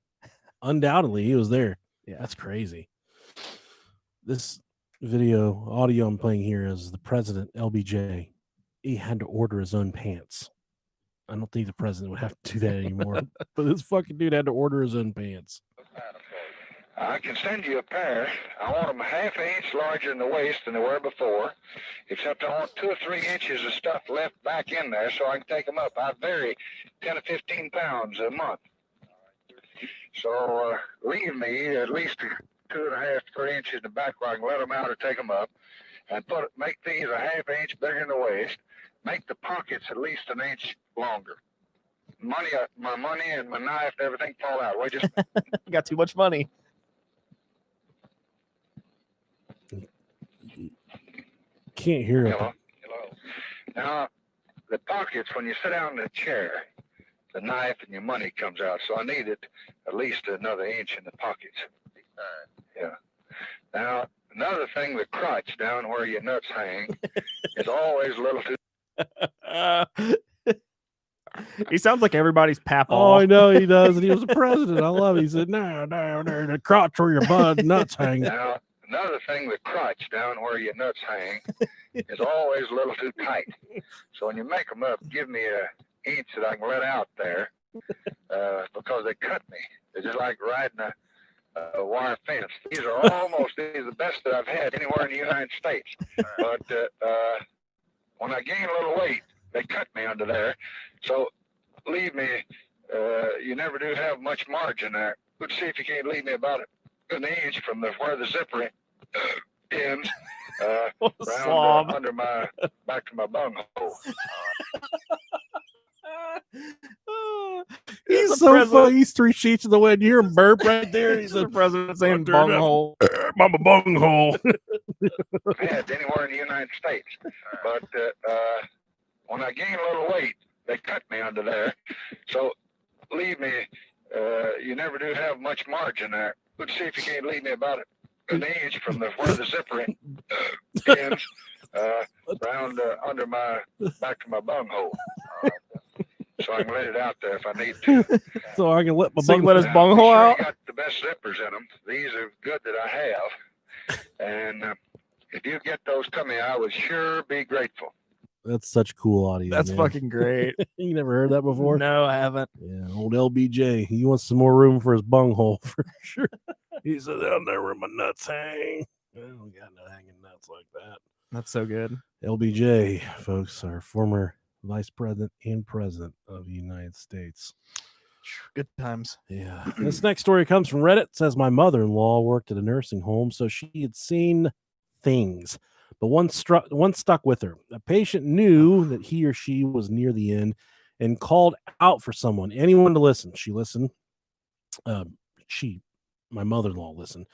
Undoubtedly, he was there. Yeah. That's crazy. This audio I'm playing here is the president, LBJ. He had to order his own pants. I don't think the president would have to do that anymore. But this fucking dude had to order his own pants. I can send you a pair. I want them a half an inch larger in the waist than they were before, except I want 2 or 3 inches of stuff left back in there so I can take them up. I vary 10 to 15 pounds a month. So leave me at least 2.5 to 3 inches in the back where I can let them out or take them up, and make these a half an inch bigger in the waist. Make the pockets at least an inch longer. My money and my knife and everything fall out. We just got too much money. Can't hear it. Hello. Now, the pockets, when you sit down in the chair, the knife and your money comes out. So I needed at least another inch in the pockets. Yeah. Now, another thing, the crotch down where your nuts hang is always a little too. He sounds like everybody's papa. Oh, I know he does. And he was the president. I love it. He said, no, the crotch where your nuts hang. Now, another thing, the crotch down where your nuts hang is always a little too tight. So when you make them up, give me an inch that I can let out there because they cut me. They're just like riding a wire fence. These are the best that I've had anywhere in the United States. But when I gain a little weight, they cut me under there. So leave me, you never do have much margin there. Let's see if you can't leave me about an inch from where the zipper ends round under my back to my bunghole. He's so funny. He's 3 sheets of the wind. You hear him burp right there. He's the president saying bunghole. Mama bunghole. Had anywhere in the United States. But when I gain a little weight, they cut me under there. So leave me, you never do have much margin there. Let's see if you can't leave me about an inch from where the zipper ends round under my back of my bunghole. So I can let it out there if I need to. So I can let my So you can let his bunghole sure out? got the best zippers in them. These are good that I have. And if you get those to me, I would sure be grateful. That's such cool audio. That's man. fucking great. You never heard that before? No, I haven't. Yeah, old LBJ. He wants some more room for his bunghole for sure. He said, down there where my nuts hang. I don't got no hanging nuts like that. That's so good. LBJ, folks, our former vice president and president of the United States. Good times. Yeah. This next story comes from Reddit. It says, my mother-in-law worked at a nursing home, so she had seen things, but one stuck with her. A patient knew that he or she was near the end and called out for anyone to listen. She listened. My mother-in-law listened.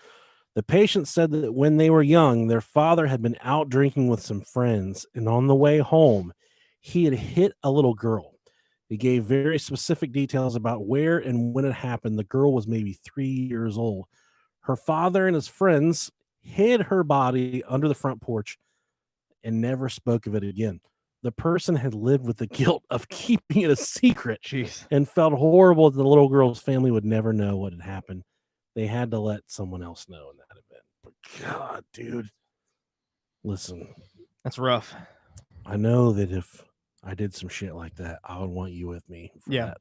The patient said that when they were young, their father had been out drinking with some friends, and on the way home, he had hit a little girl. He gave very specific details about where and when it happened. The girl was maybe 3 years old. Her father and his friends hid her body under the front porch and never spoke of it again. The person had lived with the guilt of keeping it a secret. Jeez. And felt horrible that the little girl's family would never know what had happened. They had to let someone else know in that event. But God, dude, listen. That's rough. I know that if I did some shit like that, I would want you with me for Yeah. that,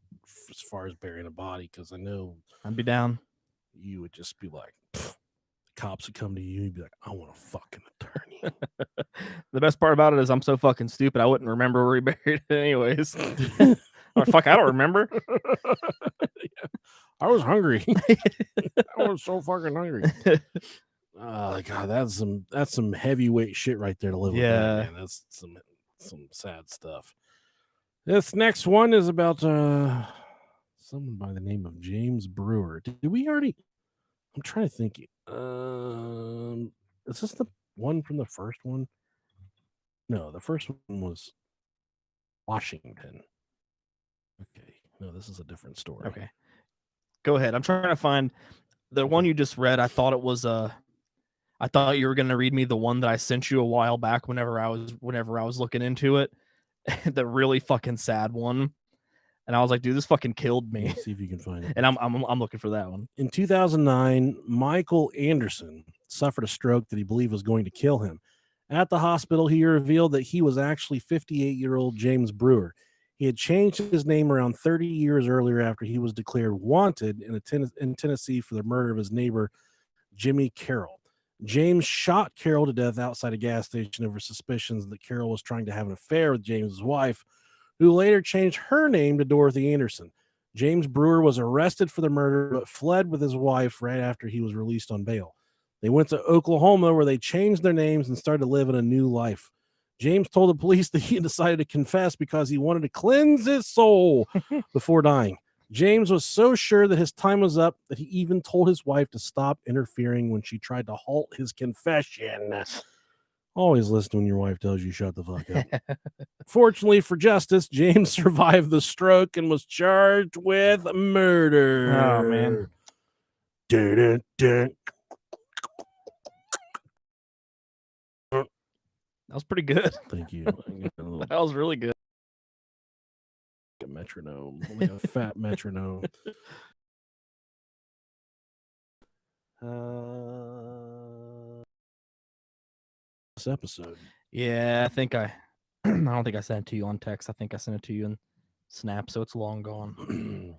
as far as burying a body, because I know I'd be down. you would just be like, cops would come to you and be like, I want a fucking attorney. The best part about it is I'm so fucking stupid, I wouldn't remember where he buried it anyways. Oh, fuck, I don't remember. Yeah. I was hungry. I was so fucking hungry. Oh God, that's some heavyweight shit right there to live with. Yeah. That, man. That's some sad stuff. This next one is about someone by the name of James Brewer. Did we already? I'm trying to think. Is this the one from the first one? No, the first one was Washington. Okay, no, this is a different story. Okay. Go ahead. I'm trying to find the one you just read. I thought it was I thought you were going to read me the one that I sent you a while back whenever I was looking into it. The really fucking sad one. And I was like, dude, this fucking killed me. Let's see if you can find it. And I'm looking for that one. In 2009, Michael Anderson suffered a stroke that he believed was going to kill him. At the hospital, he revealed that he was actually 58-year-old James Brewer. He had changed his name around 30 years earlier after he was declared wanted in Tennessee for the murder of his neighbor, Jimmy Carroll. James shot Carroll to death outside a gas station over suspicions that Carroll was trying to have an affair with James's wife, who later changed her name to Dorothy Anderson. James Brewer was arrested for the murder, but fled with his wife right after he was released on bail. They went to Oklahoma, where they changed their names and started living a new life. James told the police that he decided to confess because he wanted to cleanse his soul before dying. James was so sure that his time was up that he even told his wife to stop interfering when she tried to halt his confession. Always listen when your wife tells you shut the fuck up. Fortunately for justice, James survived the stroke and was charged with murder. Oh, man. Dun, dun, dun. That was pretty good. Thank you. That was really good. A metronome, like a fat metronome. This episode. Yeah, I think I don't think I sent it to you on text. I think I sent it to you in Snap, so it's long gone.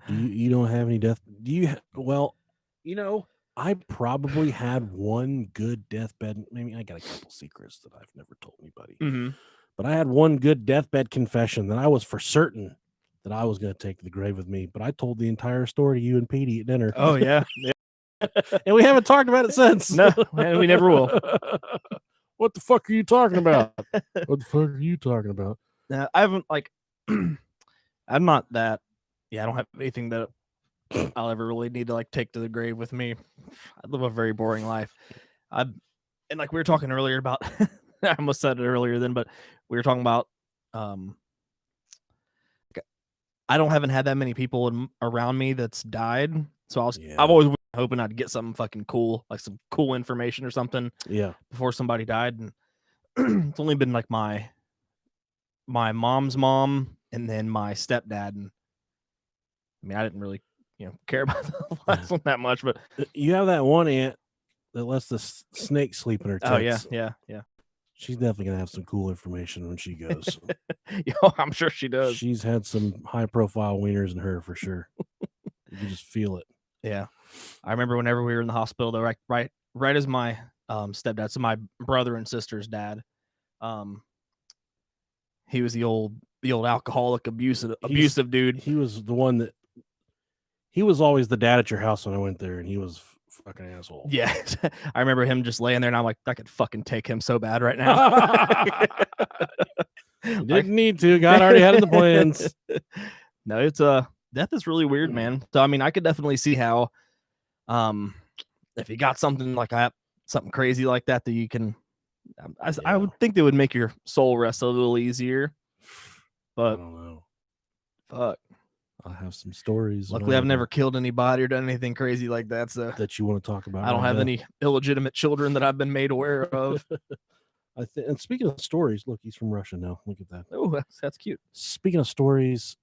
You don't have any death? Do you? Well, you know, I probably had one good deathbed. Maybe I got a couple secrets that I've never told anybody. Mm-hmm. But I had one good deathbed confession that I was for certain that I was going to take to the grave with me. But I told the entire story to you and Petey at dinner. Oh, yeah. Yeah. And we haven't talked about it since. No, and we never will. What the fuck are you talking about? What the fuck are you talking about? I haven't, like, I'm not that. Yeah, I don't have anything that I'll ever really need to, like, take to the grave with me. I live a very boring life. And like we were talking earlier about, I almost said it earlier then, but we were talking about, haven't had that many people around me that's died. So I've always been hoping I'd get something fucking cool, like some cool information or something. Yeah. Before somebody died, and it's only been like my mom's mom and then my stepdad, and I mean I didn't really care about the last one that much, but you have that one aunt that lets the snake sleep in her tits. Oh yeah. She's definitely gonna have some cool information when she goes. I'm sure she does. She's had some high profile wieners in her for sure. You can just feel it. Yeah, I remember whenever we were in the hospital, though, right as my stepdad, so my brother and sister's dad, he was the old alcoholic, abusive dude. He was the one that he was always the dad at your house when I went there, and he was fucking asshole. Yeah, I remember him just laying there, and I'm like, I could fucking take him so bad right now. You didn't need to. God already had it in the plans. No, it's death is really weird, man. So I mean, I could definitely see how, if you got something like that, something crazy like that you can, I would think they would make your soul rest a little easier. But I don't know. Fuck. I have some stories. Luckily, I've never killed anybody or done anything crazy like that. So that you want to talk about. I don't have any illegitimate children that I've been made aware of. And speaking of stories, look, he's from Russia now. Look at that. Oh, that's cute. Speaking of stories,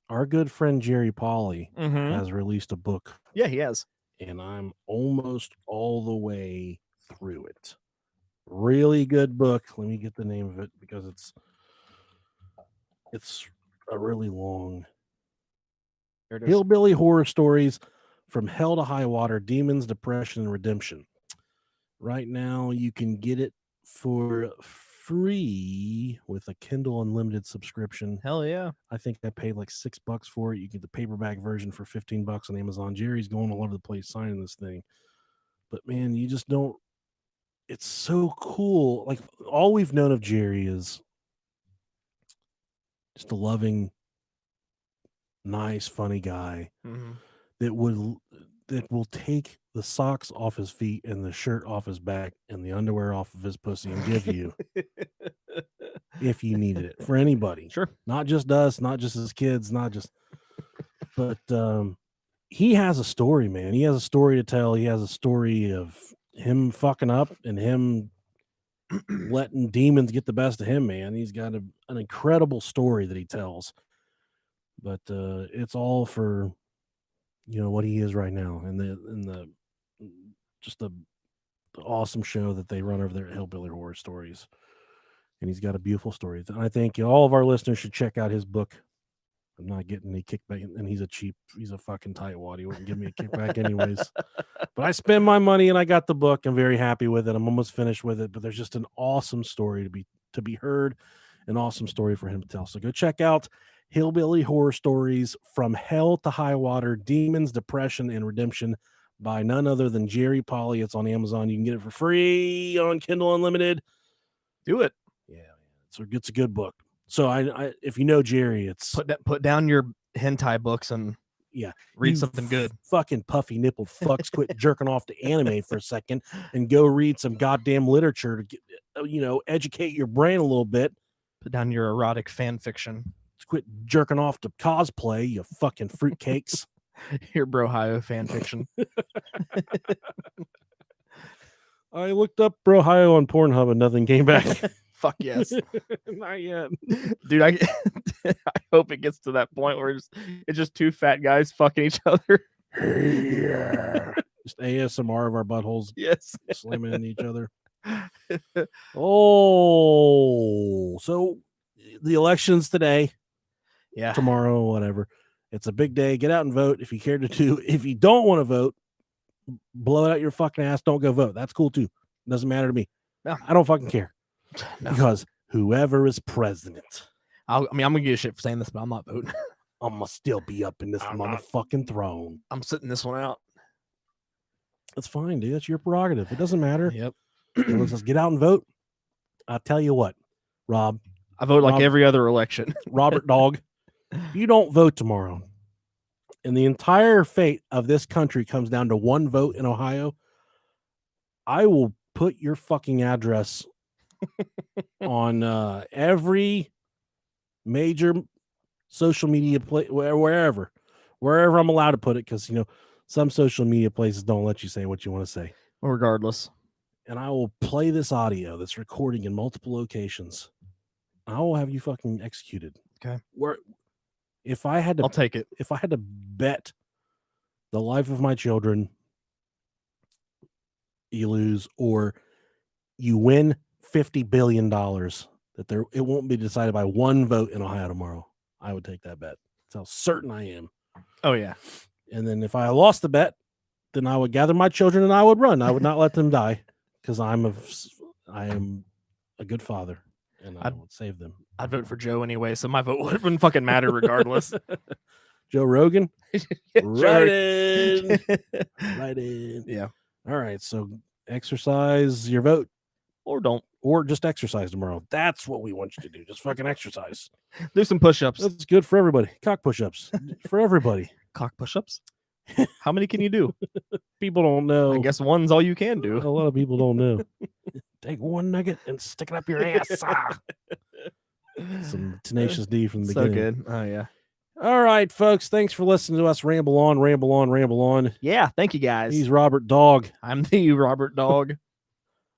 our good friend Jerry Pauly Mhm. has released a book. Yeah, he has. And I'm almost all the way through it. Really good book. Let me get the name of it because it's a really long. Here it is. Hillbilly Horror Stories from Hell to High Water, Demons, Depression, and Redemption. Right now, you can get it for free with a Kindle Unlimited subscription. Hell yeah. I think I paid like $6 for it. You get the paperback version for $15 on Amazon. Jerry's going all over the place signing this thing. But man, you just don't. It's so cool. Like all we've known of Jerry is just a loving, nice, funny guy that will take the socks off his feet and the shirt off his back and the underwear off of his pussy and give you if you needed it for anybody. Sure. Not just us, not just his kids, not just but he has a story, man. He has a story to tell. He has a story of him fucking up and him letting demons get the best of him, man. He's got an incredible story that he tells. But it's all for what he is right now and the awesome show that they run over there at Hillbilly Horror Stories. And he's got a beautiful story. And I think all of our listeners should check out his book. I'm not getting any kickback, and he's a fucking tightwad. He wouldn't give me a kickback anyways. But I spend my money and I got the book. I'm very happy with it. I'm almost finished with it, but there's just an awesome story to be heard, an awesome story for him to tell. So go check out Hillbilly Horror Stories from Hell to High Water, Demons, Depression, and Redemption by none other than Jerry Pauly. It's on Amazon. You can get it for free on Kindle Unlimited. Do it. Yeah, it's a good book. So I if you know Jerry, it's put down your hentai books and read something good. Fucking puffy nippled fucks, quit jerking off to anime for a second and go read some goddamn literature to get, educate your brain a little bit. Put down your erotic fan fiction. Quit jerking off to cosplay, you fucking fruitcakes. Your Brohio fan fiction. I looked up Brohio on Pornhub and nothing came back. Fuck yes. Not yet. Dude, I hope it gets to that point where it's just two fat guys fucking each other. Yeah. Just ASMR of our buttholes. Yes. Slamming into each other. Oh, so the election's today. Yeah. Tomorrow, whatever. It's a big day. Get out and vote if you care to do. If you don't want to vote, blow it out your fucking ass. Don't go vote. That's cool too. Doesn't matter to me. No. I don't fucking care. No. Because whoever is president. I'm gonna get a shit for saying this, but I'm not voting. I'm gonna still be up in this motherfucking throne. I'm sitting this one out. That's fine, dude. That's your prerogative. It doesn't matter. Yep. Let's just get out and vote. I'll tell you what, Rob. I vote like every other election. Robert Dog. If you don't vote tomorrow, and the entire fate of this country comes down to one vote in Ohio, I will put your fucking address on every major social media wherever I'm allowed to put it, because some social media places don't let you say what you want to say. Regardless. And I will play this audio that's recording in multiple locations. I will have you fucking executed. Okay. If I had to, I'll take it. If I had to bet the life of my children, you lose, or you win $50 billion, that it won't be decided by one vote in Ohio tomorrow, I would take that bet. That's how certain I am. Oh yeah. And then if I lost the bet, then I would gather my children and I would run. I would not let them die, because I am a good father, and I would save them. I'd vote for Joe anyway, so my vote wouldn't fucking matter regardless. Joe Rogan, right in. Yeah. All right, so exercise your vote, or don't, or just exercise tomorrow. That's what we want you to do. Just fucking exercise. Do some push-ups. That's good for everybody. Cock push-ups for everybody. Cock push-ups. How many can you do? People don't know. I guess one's all you can do. A lot of people don't know. Take one nugget and stick it up your ass. Some Tenacious D from the so beginning. good. Oh yeah. All right, folks. Thanks for listening to us ramble on, ramble on, ramble on. Yeah, thank you guys. He's Robert Dog. I'm the Robert Dog.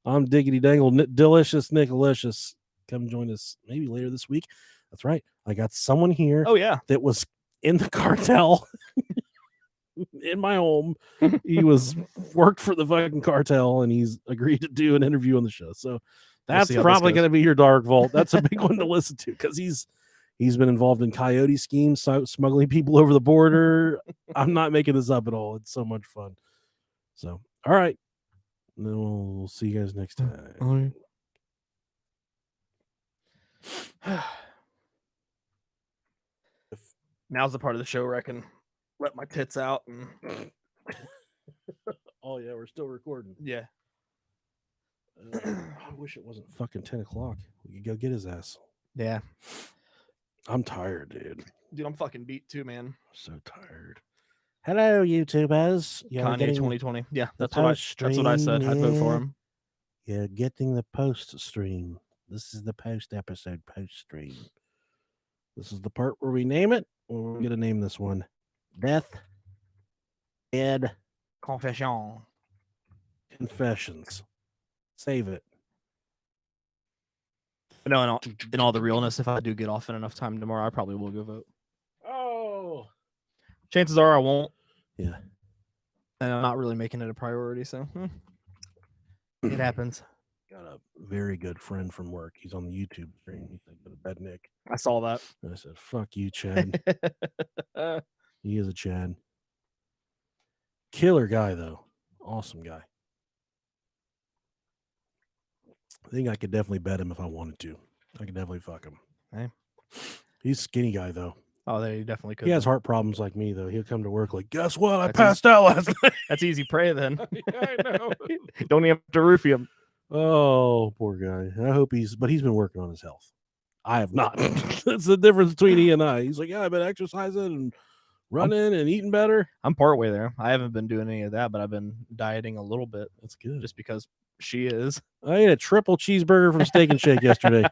I'm Diggity Dangle. Delicious Nickalicious. Come join us maybe later this week. That's right. I got someone here. Oh yeah. That was in the cartel. In my home. He worked for the fucking cartel, and he's agreed to do an interview on the show. So that's probably going to be your dark vault. That's a big one to listen to, because he's been involved in coyote schemes, smuggling people over the border. I'm not making this up at all. It's so much fun. So, all right. And then we'll see you guys next time. Now's the part of the show where I can let my tits out and oh yeah, we're still recording. Yeah. I wish it wasn't fucking 10 o'clock. We could go get his ass. Yeah. I'm tired, dude. Dude, I'm fucking beat too, man. So tired. Hello, YouTubers. Kanye 2020. Yeah, that's what I said. I'd vote for him. You're getting the post stream. This is the post episode post stream. This is the part where we name it. We're going to name this one Deathbed Confessions. Save it. But no, in all the realness, if I do get off in enough time tomorrow, I probably will go vote. Oh. Chances are I won't. Yeah. And I'm not really making it a priority, so it happens. Got a very good friend from work. He's on the YouTube stream. He's like, "Go to bed, Nick." I saw that. And I said, "Fuck you, Chad." He is a Chad. Killer guy, though. Awesome guy. I think I could definitely bet him if I wanted to. I could definitely fuck him. Hey. He's a skinny guy, though. Oh, there you definitely could. He has heart problems like me, though. He'll come to work like, "Guess what? I passed out last night." That's easy prey, then. Yeah, I know. Don't even have to roofie him. Oh, poor guy. I hope he's been working on his health. I have not. That's the difference between he and I. He's like, "Yeah, I've been exercising and running and eating better." I'm partway there. I haven't been doing any of that, but I've been dieting a little bit. That's good. Just because she is. I ate a triple cheeseburger from Steak and Shake yesterday.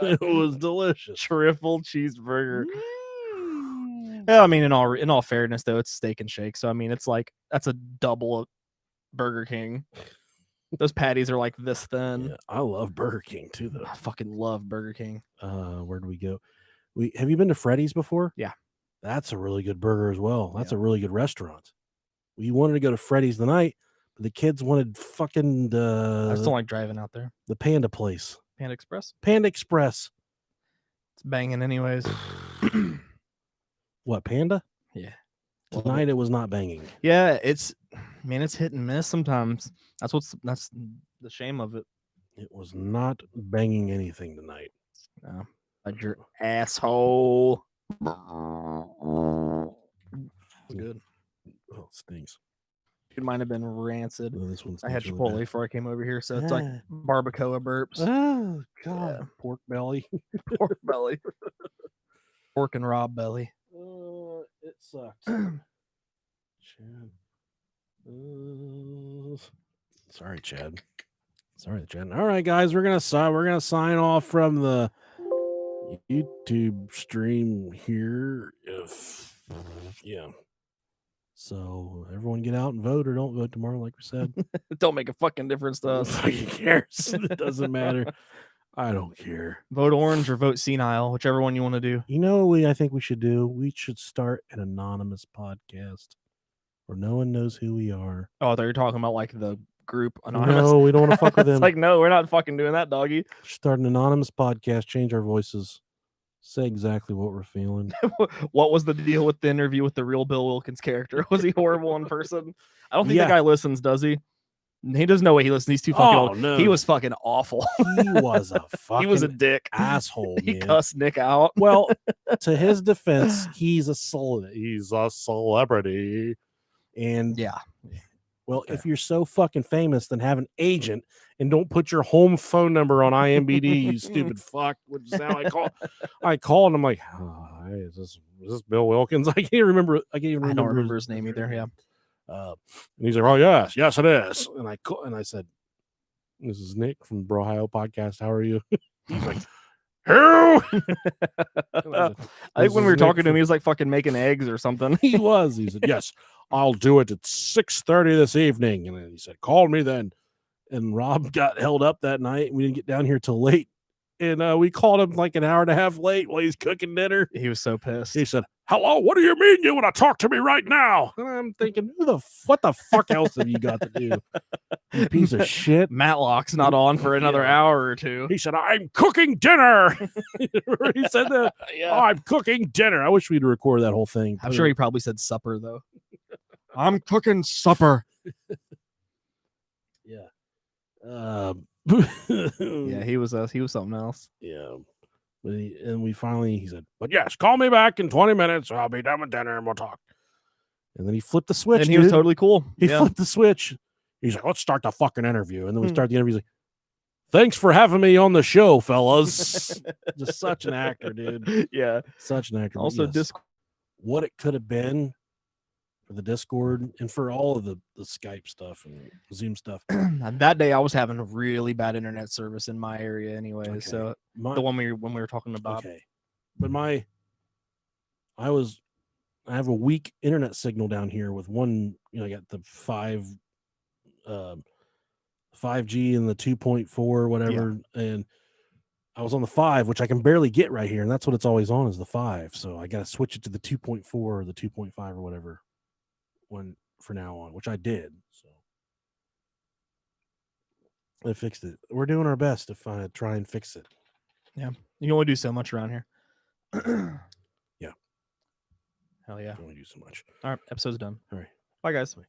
It was delicious. Triple cheeseburger. Yeah, I mean, in all fairness, though, it's Steak and Shake. So I mean, it's like that's a double of Burger King. Those patties are like this thin. Yeah, I love Burger King too, though. I fucking love Burger King. Where do we go? Have you been to Freddy's before? Yeah. That's a really good burger as well. That's a really good restaurant. We wanted to go to Freddy's tonight, but the kids wanted fucking I just don't like driving out there. The Panda place. Panda Express? Panda Express. It's banging anyways. What, Panda? Yeah. Tonight it was not banging. Yeah, it's hit and miss sometimes. That's the shame of it. It was not banging anything tonight. No. Your asshole. Good. Oh, it stinks. It might have been rancid. Oh, this one's I had Chipotle before I came over here, so it's like barbacoa burps. Oh God, yeah. Pork belly. Pork belly. Pork and raw belly. It sucks. Chad. Sorry, Chad. All right, guys, we're gonna sign off from the YouTube stream here. Yeah. So everyone get out and vote or don't vote tomorrow, like we said. Don't make a fucking difference to us. Who cares? It doesn't matter. I don't care. Vote orange or vote senile, whichever one you want to do. You know what I think we should do? We should start an anonymous podcast where no one knows who we are. Oh, I thought you were talking about like the group anonymous. No, we don't want to fuck with them. It's like, no, we're not fucking doing that, doggy. Start an anonymous podcast, change our voices, say exactly what we're feeling. What was the deal with the interview with the real Bill Wilkins character? Was he horrible in person? I don't think the guy listens, does he? He doesn't know what he listens. He's too fucking old. No. He was fucking awful. He was a fucking he was a dick. Asshole, He man. cussed Nick out. Well, to his defense, he's a celebrity. And yeah. Well, if you're so fucking famous, then have an agent and don't put your home phone number on IMDb, you stupid fuck. Which is how I called and I'm like, hi, is this Bill Wilkins? I can't even remember his name either. Yeah. And he's like, oh yes, it is. And I said, this is Nick from the Ohio podcast. How are you? He's like, who? I think when we were talking to him, he was like fucking making eggs or something. He was. He said, yes, I'll do it at 6:30 this evening. And then he said, call me then. And Rob got held up that night. We didn't get down here till late. And we called him like an hour and a half late while he's cooking dinner. He was so pissed. He said, hello, what do you mean you want to talk to me right now? And I'm thinking, what the fuck else have you got to do? You piece of shit. Matlock's not on for another hour or two. He said, I'm cooking dinner. He said that. Yeah. Oh, I'm cooking dinner. I wish we'd record that whole thing. I'm sure he probably said supper though. I'm cooking supper. Yeah. Yeah, he was something else. Yeah. But he said, but yes, call me back in 20 minutes. I'll be done with dinner and we'll talk. And then he flipped the switch. And he was totally cool. He flipped the switch. He's like, let's start the fucking interview. And then we start the interview. He's like, thanks for having me on the show, fellas. Just such an actor, dude. Yeah. Such an actor. Also, what it could have been for the Discord and for all of the Skype stuff and Zoom stuff. That day I was having a really bad internet service in my area anyway. Okay. So the one when we were talking about. Okay. But I have a weak internet signal down here with one, I got the 5G and the 2.4 whatever, and I was on the 5, which I can barely get right here, and that's what it's always on is the 5. So I got to switch it to the 2.4 or the 2.5 or whatever one for now on, which I did. So I fixed it. We're doing our best to try and fix it. Yeah, you can only do so much around here. Yeah. Hell yeah. You can only do so much. All right, episode's done. All right. Bye, guys. Bye.